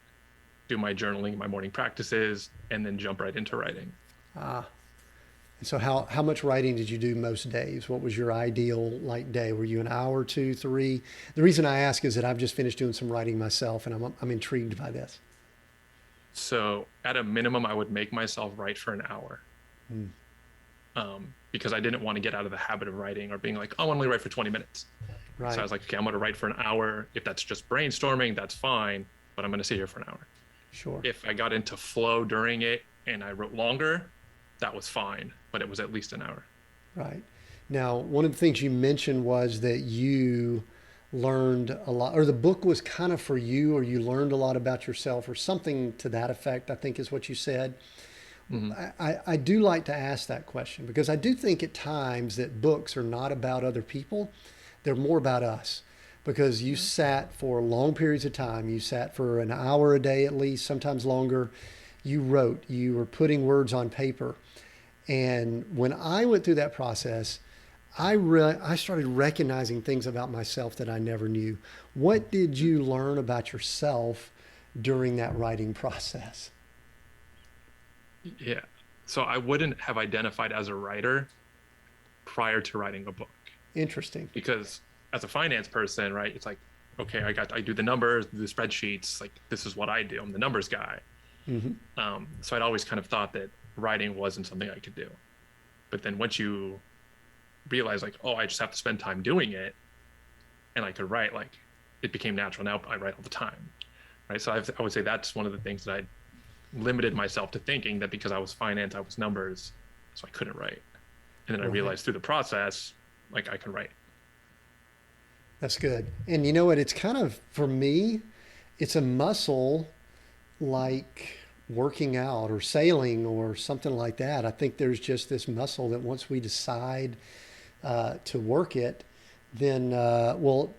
do my journaling, my morning practices, and then jump right into writing. Ah, and so how much writing did you do most days? What was your ideal like day? Were you an hour, two, three? The reason I ask is that I've just finished doing some writing myself, and I'm intrigued by this. So at a minimum, I would make myself write for an hour, Mm, because I didn't want to get out of the habit of writing or being like, oh, I want to only write for 20 minutes. So I right. was like, okay, I'm going to write for an hour. If that's just brainstorming, that's fine, but I'm going to sit here for an hour. Sure. If I got into flow during it and I wrote longer, that was fine, but it was at least an hour. Right. Now, one of the things you mentioned was that you learned a lot, or the book was kind of for you, or you learned a lot about yourself, or something to that effect, I think is what you said. Hmm. I do like to ask that question because I do think at times that books are not about other people, they're more about us. Because you sat for long periods of time, you sat for an hour a day at least, sometimes longer. You wrote, you were putting words on paper. And when I went through that process, I started recognizing things about myself that I never knew. What did you learn about yourself during that writing process? Yeah. So I wouldn't have identified as a writer prior to writing a book, Interesting. because as a finance person, right, it's like, okay, I do the numbers, the spreadsheets, like this is what I do. I'm the numbers guy. Hmm. So I'd always kind of thought that writing wasn't something I could do. But then once you realize like, oh, I just have to spend time doing it and I could write, like it became natural. Now I write all the time. Right. So I would say that's one of the things that I limited myself to thinking, that because I was finance, I was numbers, so I couldn't write. And then I Right. realized through the process, like I can write. That's good. And you know what? It's kind of, for me, it's a muscle like working out or sailing or something like that. I think there's just this muscle that once we decide to work it, then well,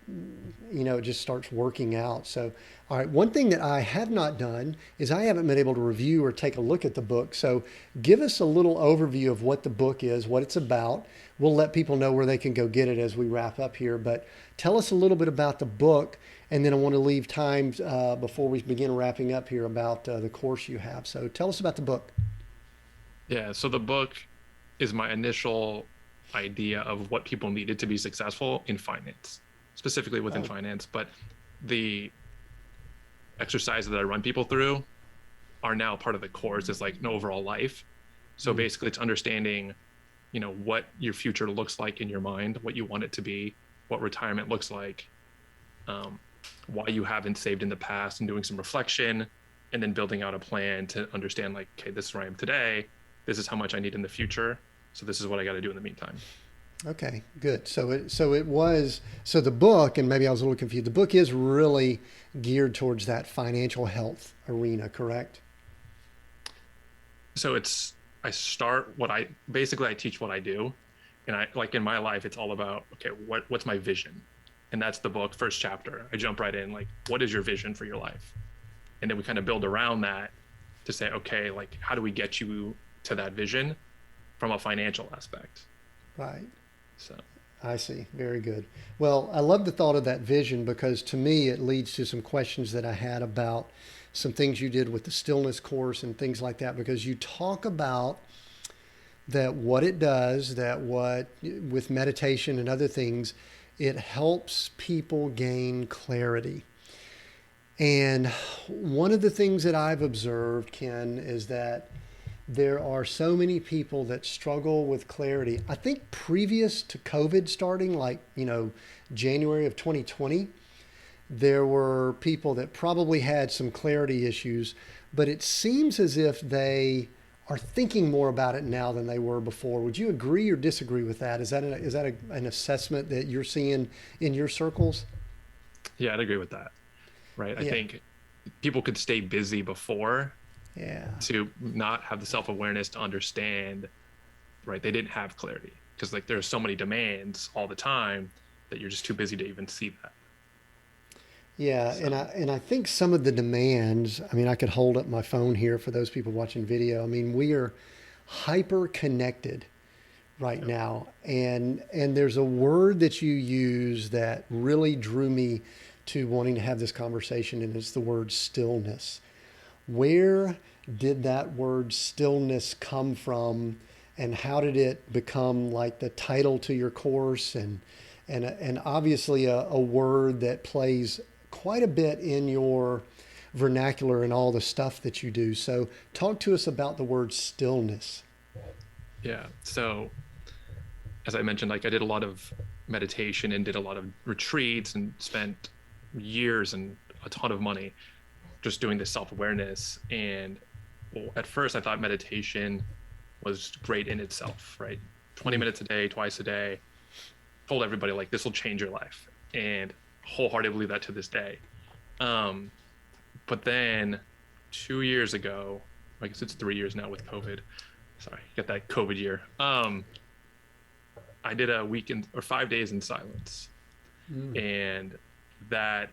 it just starts working out. So, all right, one thing that I have not done is I haven't been able to review or take a look at the book. So, give us a little overview of what the book is, what it's about. We'll let people know where they can go get it as we wrap up here. But tell us a little bit about the book, and then I want to leave time before we begin wrapping up here about the course you have. So, tell us about the book. Yeah. So the book is my initial idea of what people needed to be successful in finance, specifically within Oh, finance. But the exercises that I run people through are now part of the course as like an overall life. So mm, basically, it's understanding, what your future looks like in your mind, what you want it to be, what retirement looks like, um, why you haven't saved in the past, and doing some reflection, and then building out a plan to understand, like, okay, this is where I am today. This is how much I need in the future. So this is what I got to do in the meantime. okay, good. So the book, and maybe I was a little confused. The book is really geared towards that financial health arena, correct? So I start I teach what I do. And I, like, in my life, it's all about, okay, what's my vision? And that's the book, first chapter. I jump right in, like, what is your vision for your life? And then we kind of build around that to say, okay, like, how do we get you to that vision from a financial aspect? Right. So, I see. Very good. Well, I love the thought of that vision because to me it leads to some questions that I had about some things you did with the stillness course and things like that because you talk about that what it does, that what with meditation and other things, it helps people gain clarity. And one of the things that I've observed, Ken, is that there are so many people that struggle with clarity. I think previous to COVID starting, like, January of 2020, there were people that probably had some clarity issues, but it seems as if they are thinking more about it now than they were before. Would you agree or disagree with that? Is that an assessment that you're seeing in your circles? Yeah, I'd agree with that. Right. I Yeah, think people could stay busy before yeah, to not have the self-awareness to understand, right? They didn't have clarity because like there's so many demands all the time that you're just too busy to even see that. yeah. So, And I think some of the demands. I mean, I could hold up my phone here for those people watching video. I mean, we are hyper connected right yep. now, and there's a word that you use that really drew me to wanting to have this conversation, and it's the word stillness. Where did that word stillness come from, and how did it become like the title to your course, and obviously a word that plays quite a bit in your vernacular and all the stuff that you do. So talk to us about the word stillness. Yeah. So as I mentioned, like I did a lot of meditation and did a lot of retreats and spent years and a ton of money just doing this self-awareness. And well, at first I thought meditation was great in itself, right? 20 minutes a day, twice a day. Told everybody like this will change your life, and wholeheartedly believe that to this day. Um, but then 2 years ago, I guess it's 3 years now with COVID. Sorry, get that COVID year. I did a weekend or 5 days in silence, Mm. and that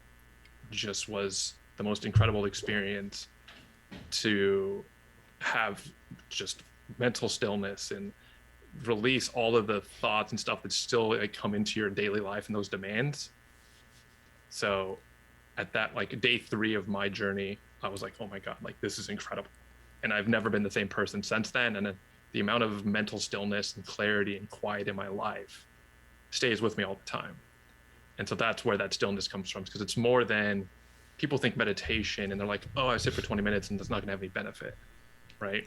just was the most incredible experience to have just mental stillness and release all of the thoughts and stuff that still like come into your daily life and those demands. So at that like day 3 of my journey, I was like, oh my God, like this is incredible. And I've never been the same person since then. And the amount of mental stillness and clarity and quiet in my life stays with me all the time. And so that's where that stillness comes from, because it's more than people think meditation and they're like, oh, I sit for 20 minutes and that's not going to have any benefit, right?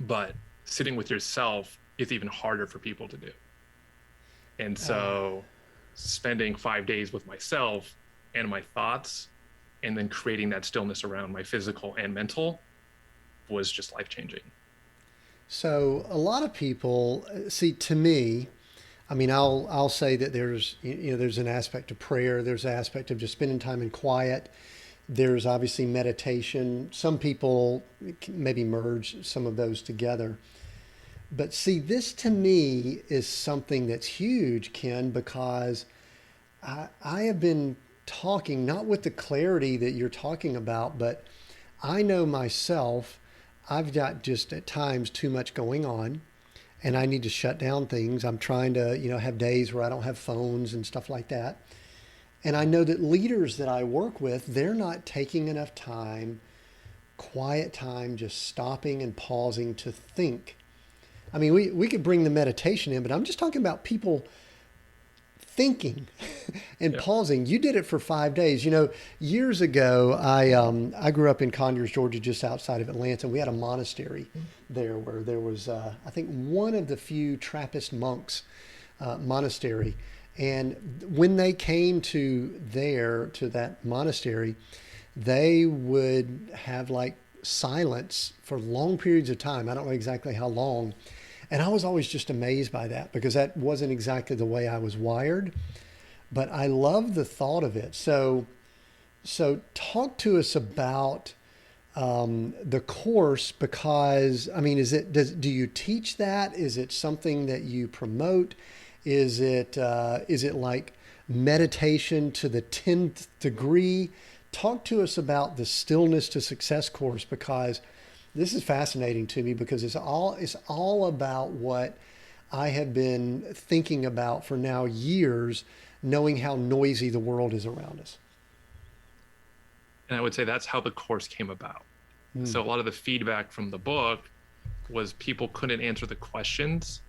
But sitting with yourself is even harder for people to do. And so spending 5 days with myself and my thoughts and then creating that stillness around my physical and mental was just life-changing. So a lot of people see, to me, I mean, I'll say that there's an aspect of prayer, there's an aspect of just spending time in quiet. There's obviously meditation. Some people maybe merge some of those together. But see, this to me is something that's huge, Ken, because I have been talking, not with the clarity that you're talking about, but I know myself, I've got just at times too much going on and I need to shut down things. I'm trying to, have days where I don't have phones and stuff like that. And I know that leaders that I work with, they're not taking enough time, quiet time, just stopping and pausing to think. I mean, we could bring the meditation in, but I'm just talking about people thinking and Yeah. pausing. You did it for 5 days. Years ago, I grew up in Conyers, Georgia, just outside of Atlanta. We had a monastery there where there was, I think, one of the few Trappist monks monastery. And when they came to that monastery, they would have like silence for long periods of time. I don't know exactly how long. And I was always just amazed by that because that wasn't exactly the way I was wired. But I love the thought of it. So talk to us about the course, because I mean, do you teach that? Is it something that you promote? Is it like meditation to the 10th degree? Talk to us about the Stillness to Success course, because this is fascinating to me, because it's all about what I have been thinking about for now years, knowing how noisy the world is around us. And I would say that's how the course came about. Mm. So a lot of the feedback from the book was people couldn't answer the questions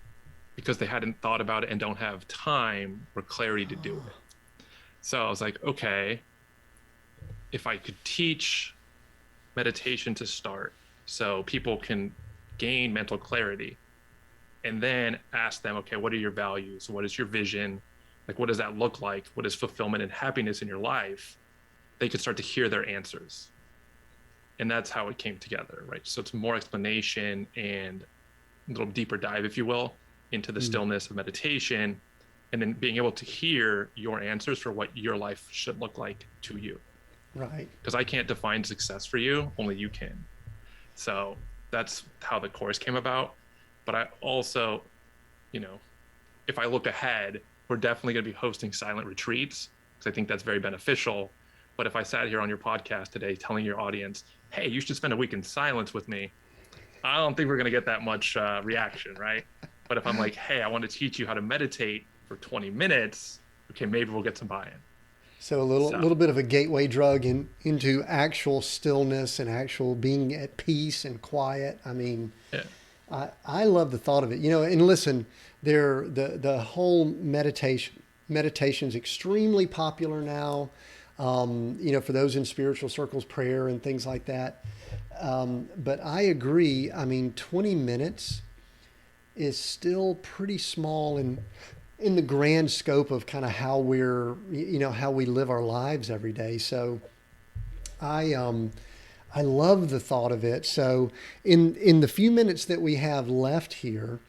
because they hadn't thought about it and don't have time or clarity to do it. So I was like, okay, if I could teach meditation to start so people can gain mental clarity, and then ask them, okay, what are your values? What is your vision? Like, what does that look like? What is fulfillment and happiness in your life? They could start to hear their answers. And that's how it came together, right? So it's more explanation and a little deeper dive, if you will, into the stillness of meditation, and then being able to hear your answers for what your life should look like to you. Right. Because I can't define success for you, only you can. So that's how the course came about. But I also, if I look ahead, we're definitely going to be hosting silent retreats, because I think that's very beneficial. But if I sat here on your podcast today telling your audience, hey, you should spend a week in silence with me, I don't think we're going to get that much reaction, right? But if I'm like, hey, I want to teach you how to meditate for 20 minutes, okay, maybe we'll get some buy-in. So a little bit of a gateway drug into actual stillness and actual being at peace and quiet. I mean, yeah. I love the thought of it. And listen, the whole meditation is extremely popular now. For those in spiritual circles, prayer and things like that. But I agree. I mean, 20 minutes is still pretty small in the grand scope of kind of how how we live our lives every day. So I love the thought of it. So in the few minutes that we have left here,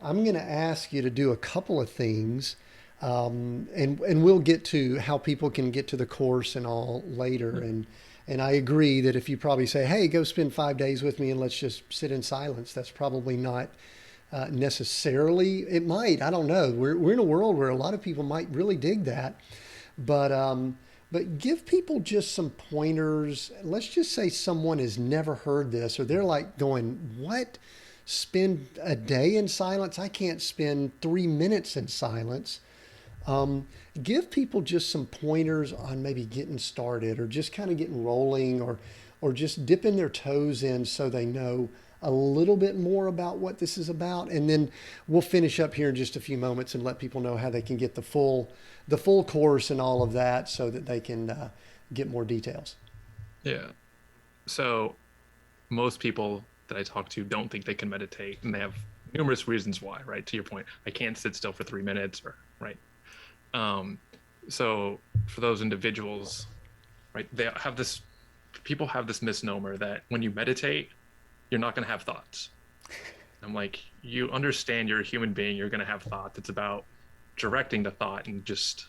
I'm going to ask you to do a couple of things. And we'll get to how people can get to the course and all later. And I agree that if you probably say, hey, go spend 5 days with me and let's just sit in silence, that's probably not necessarily, it might, I don't know. We're in a world where a lot of people might really dig that, but give people just some pointers. Let's just say someone has never heard this, or they're like going, what? Spend a day in silence? I can't spend 3 minutes in silence. Give people just some pointers on maybe getting started, or just kind of getting rolling, or just dipping their toes in so they know a little bit more about what this is about. And then we'll finish up here in just a few moments and let people know how they can get the full course and all of that, so that they can get more details. Yeah. So most people that I talk to don't think they can meditate, and they have numerous reasons why, right? To your point, I can't sit still for 3 minutes, or right. So for those individuals, right, people have this misnomer that when you meditate, you're not going to have thoughts. I'm like, you understand you're a human being, you're going to have thoughts. It's about directing the thought and just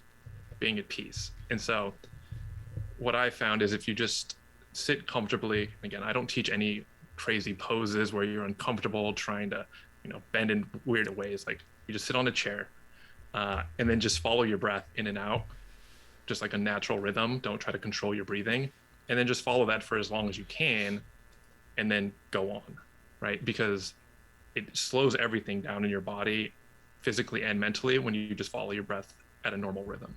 being at peace. And so what I found is, if you just sit comfortably, again, I don't teach any crazy poses where you're uncomfortable trying to, bend in weird ways. Like, you just sit on a chair, and then just follow your breath in and out, just like a natural rhythm. Don't try to control your breathing, and then just follow that for as long as you can, and then go on, right? Because it slows everything down in your body, physically and mentally, when you just follow your breath at a normal rhythm.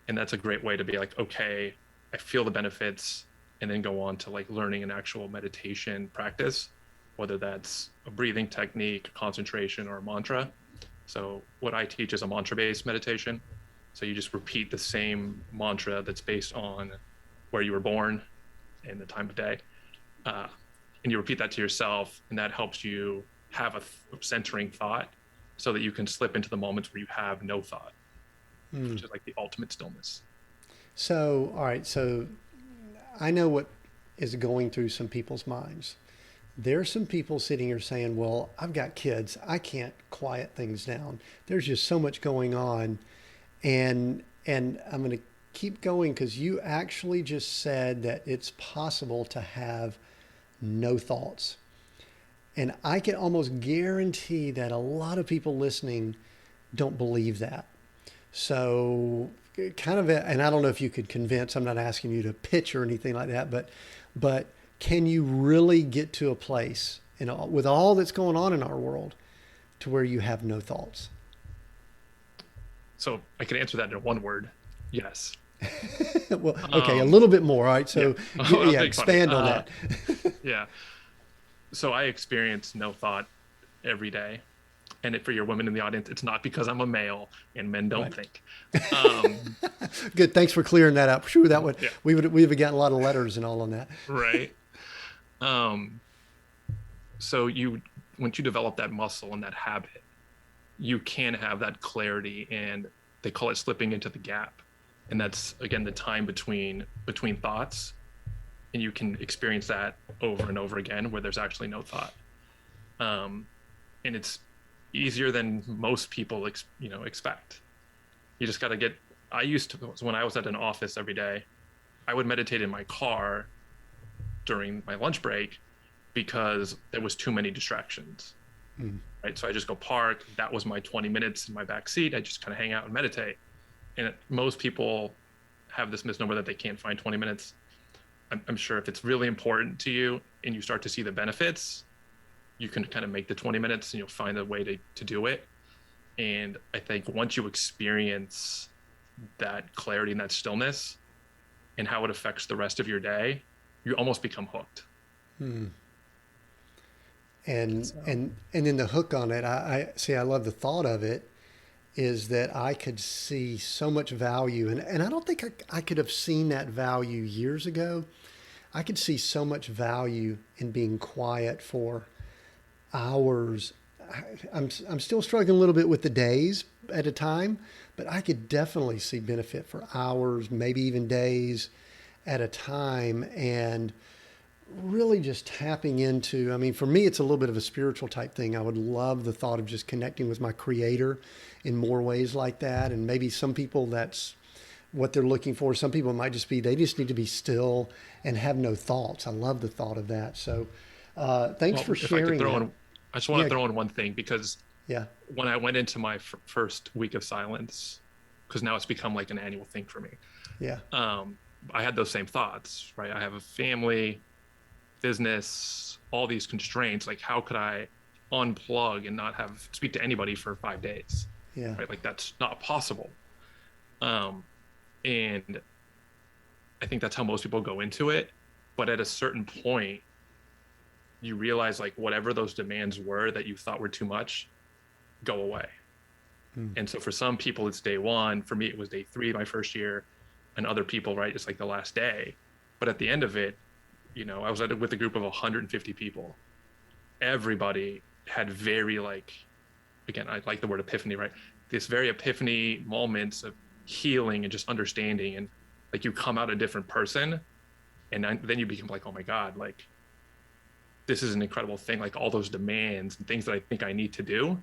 And that's a great way to be like, okay, I feel the benefits, and then go on to like learning an actual meditation practice, whether that's a breathing technique, concentration, or a mantra. So what I teach is a mantra-based meditation. So you just repeat the same mantra that's based on where you were born and the time of day. And you repeat that to yourself, and that helps you have a centering thought, so that you can slip into the moments where you have no thought, which is like the ultimate stillness. So, all right. So I know what is going through some people's minds. There's some people sitting here saying, well, I've got kids. I can't quiet things down. There's just so much going on. And I'm going to keep going, because you actually just said that it's possible to have no thoughts. And I can almost guarantee that a lot of people listening don't believe that. So kind of, and I don't know if you could convince, I'm not asking you to pitch or anything like that, but can you really get to a place, with all that's going on in our world, to where you have no thoughts? So I can answer that in one word. Yes. Well, okay, a little bit more. All right. So yeah, expand on that. Yeah. So I experience no thought every day. And for your women in the audience, it's not because I'm a male and men don't think. Good. Thanks for clearing that up. Sure, that would, yeah. we would have gotten a lot of letters and all on that. Right. So once you develop that muscle and that habit, you can have that clarity, and they call it slipping into the gap. And that's, again, the time between thoughts. and you can experience that over and over again where there's actually no thought. And it's easier than most people expect. You just got to get. I used to, when I was at an office every day, I would meditate in my car during my lunch break because there was too many distractions. Right, so I just go park. That was my 20 minutes in my back seat. I just kind of hang out and meditate. And most people have this misnomer that they can't find 20 minutes. I'm sure if it's really important to you and you start to see the benefits, you can kind of make the 20 minutes and you'll find a way to do it. And I think once you experience that clarity and that stillness and how it affects the rest of your day, you almost become hooked. And then the hook on it, I see, I love the thought of it, is that I could see so much value. And I don't think I could have seen that value years ago. I could see so much value in being quiet for hours. I'm still struggling a little bit with the days at a time, but I could definitely see benefit for hours, maybe even days at a time. And really just tapping into, I mean, for me, it's a little bit of a spiritual type thing. I would love the thought of just connecting with my creator in more ways like that. And maybe some people, that's what they're looking for. Some people might just be, they just need to be still and have no thoughts. I love the thought of that. So thanks for sharing that. I just want to throw in one thing, because yeah, when I went into my first week of silence, because now it's become like an annual thing for me. Yeah. I had those same thoughts, right? I have a family, business, all these constraints. Like, how could I unplug and not speak to anybody for 5 days? Yeah. Right? Like, that's not possible. And I think that's how most people go into it. But at a certain point, you realize, like, whatever those demands were that you thought were too much, go away. And so for some people, it's day one. For me, it was day 3, my first year. And other people, right, it's like the last day. But at the end of it, I was with a group of 150 people. Everybody had very, like, again, I like the word epiphany, right? This very epiphany moments of healing and just understanding. And like, you come out a different person, and then you become like, oh my God, like, this is an incredible thing. Like, all those demands and things that I think I need to do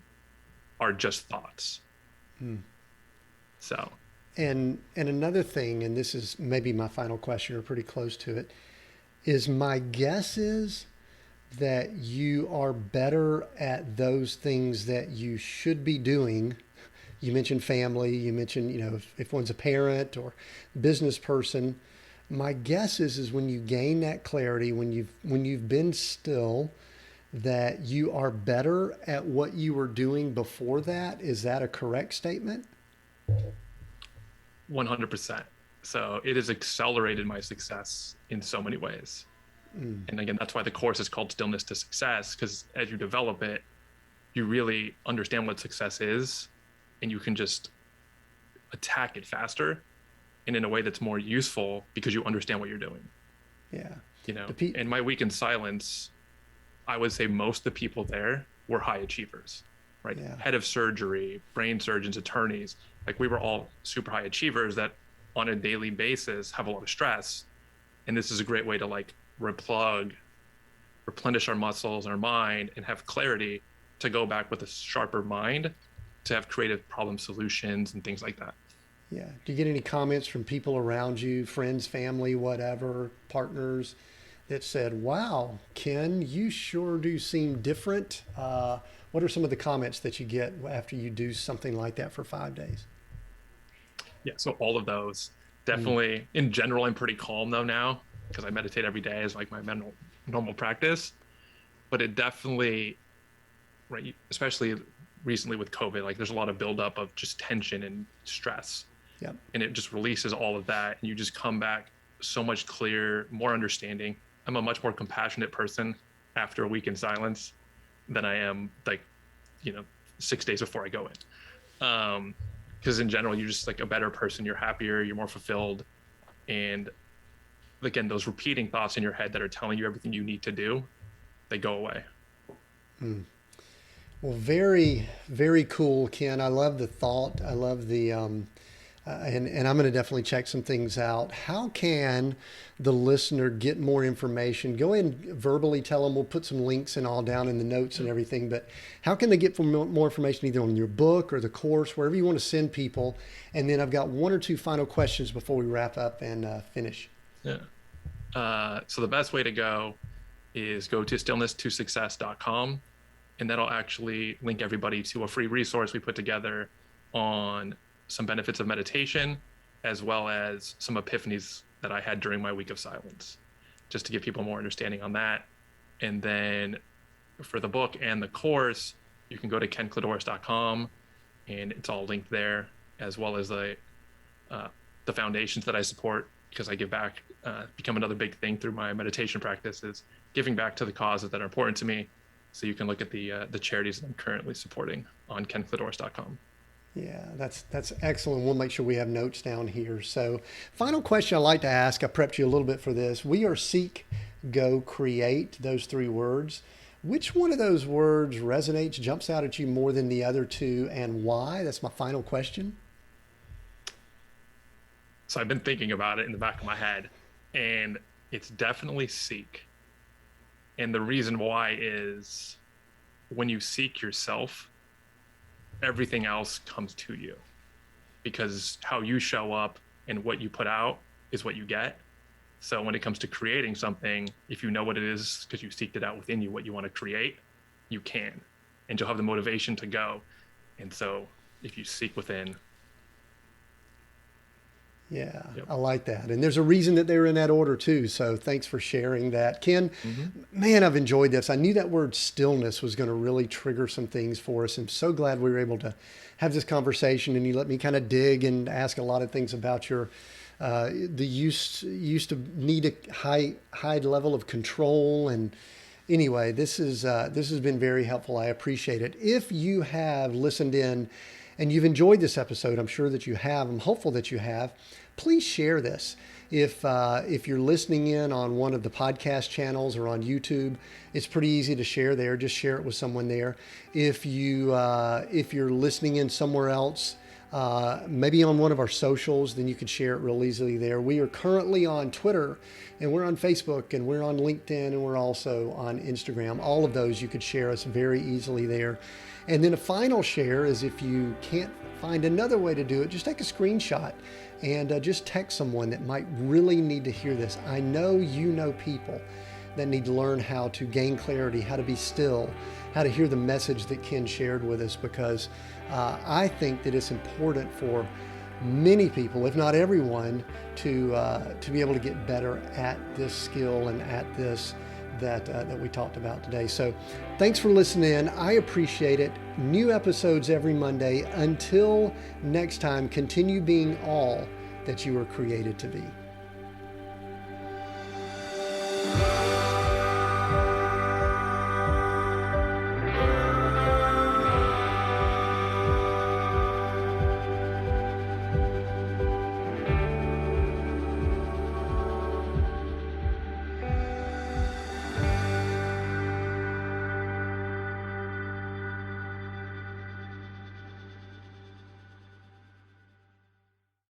are just thoughts. So. And another thing, and this is maybe my final question, or pretty close to it, is my guess is that you are better at those things that you should be doing. You mentioned family, you mentioned, if one's a parent or business person. My guess is when you gain that clarity, when you've been still, that you are better at what you were doing before that. Is that a correct statement? 100%. So it has accelerated my success in so many ways. And again, that's why the course is called Stillness to Success, because as you develop it, you really understand what success is, and you can just attack it faster and in a way that's more useful because you understand what you're doing. Yeah. In my week in silence, I would say most of the people there were high achievers, right? Yeah. Head of surgery, brain surgeons, attorneys. Like, we were all super high achievers that on a daily basis have a lot of stress. And this is a great way to, like, replenish our muscles, our mind, and have clarity to go back with a sharper mind to have creative problem solutions and things like that. Yeah. Do you get any comments from people around you, friends, family, whatever, partners, that said, wow, Ken, you sure do seem different? What are some of the comments that you get after you do something like that for 5 days? Yeah, so all of those. Definitely, in general, I'm pretty calm though now, because I meditate every day as like my normal practice. But it definitely, right, especially recently with COVID, like, there's a lot of buildup of just tension and stress. Yep. And it just releases all of that, and you just come back so much clearer, more understanding. I'm a much more compassionate person after a week in silence than I am, like, 6 days before I go in. Because in general, you're just like a better person. You're happier, you're more fulfilled. And again, those repeating thoughts in your head that are telling you everything you need to do, they go away. Well, very, very cool, Ken. I love the thought. I love and I'm going to definitely check some things out. How can the listener get more information? Go ahead and verbally tell them. We'll put some links and all down in the notes and everything. But how can they get more information either on your book or the course, wherever you want to send people? And then I've got one or two final questions before we wrap up and finish. Yeah. So the best way to go is go to stillness2success.com, and that'll actually link everybody to a free resource we put together on some benefits of meditation, as well as some epiphanies that I had during my week of silence, just to give people more understanding on that. And then for the book and the course, you can go to kenkladouris.com, and it's all linked there, as well as the foundations that I support, because I give back. Become another big thing through my meditation practice is giving back to the causes that are important to me. So you can look at the charities that I'm currently supporting on kenkladouris.com. Yeah, that's excellent. We'll make sure we have notes down here. So final question I like to ask, I prepped you a little bit for this. We are seek, go, create, those three words. Which one of those words resonates, jumps out at you more than the other two, and why? That's my final question. So I've been thinking about it in the back of my head, and it's definitely seek. And the reason why is when you seek yourself, everything else comes to you, because how you show up and what you put out is what you get. So when it comes to creating something, if you know what it is, because you seeked it out within you, what you want to create, you can, and you'll have the motivation to go. And so if you seek within. Yeah, Yep. I like that. And there's a reason that they were in that order too. So thanks for sharing that. Ken, man, I've enjoyed this. I knew that word stillness was going to really trigger some things for us. I'm so glad we were able to have this conversation, and you let me kind of dig and ask a lot of things about your, the used to need a high level of control. And anyway, this has been very helpful. I appreciate it. If you have listened in and you've enjoyed this episode, I'm sure that you have. I'm hopeful that you have. Please share this. If you're listening in on one of the podcast channels or on YouTube, it's pretty easy to share there. Just share it with someone there. If you're listening in somewhere else, maybe on one of our socials, then you could share it real easily there. We are currently on Twitter, and we're on Facebook, and we're on LinkedIn, and we're also on Instagram. All of those, you could share us very easily there. And then a final share is, if you can't find another way to do it, just take a screenshot and just text someone that might really need to hear this. I know you know people that need to learn how to gain clarity, how to be still, how to hear the message that Ken shared with us, because I think that it's important for many people, if not everyone, to be able to get better at this skill and at this that we talked about today. So thanks for listening in. I appreciate it. New episodes every Monday. Until next time, continue being all that you were created to be.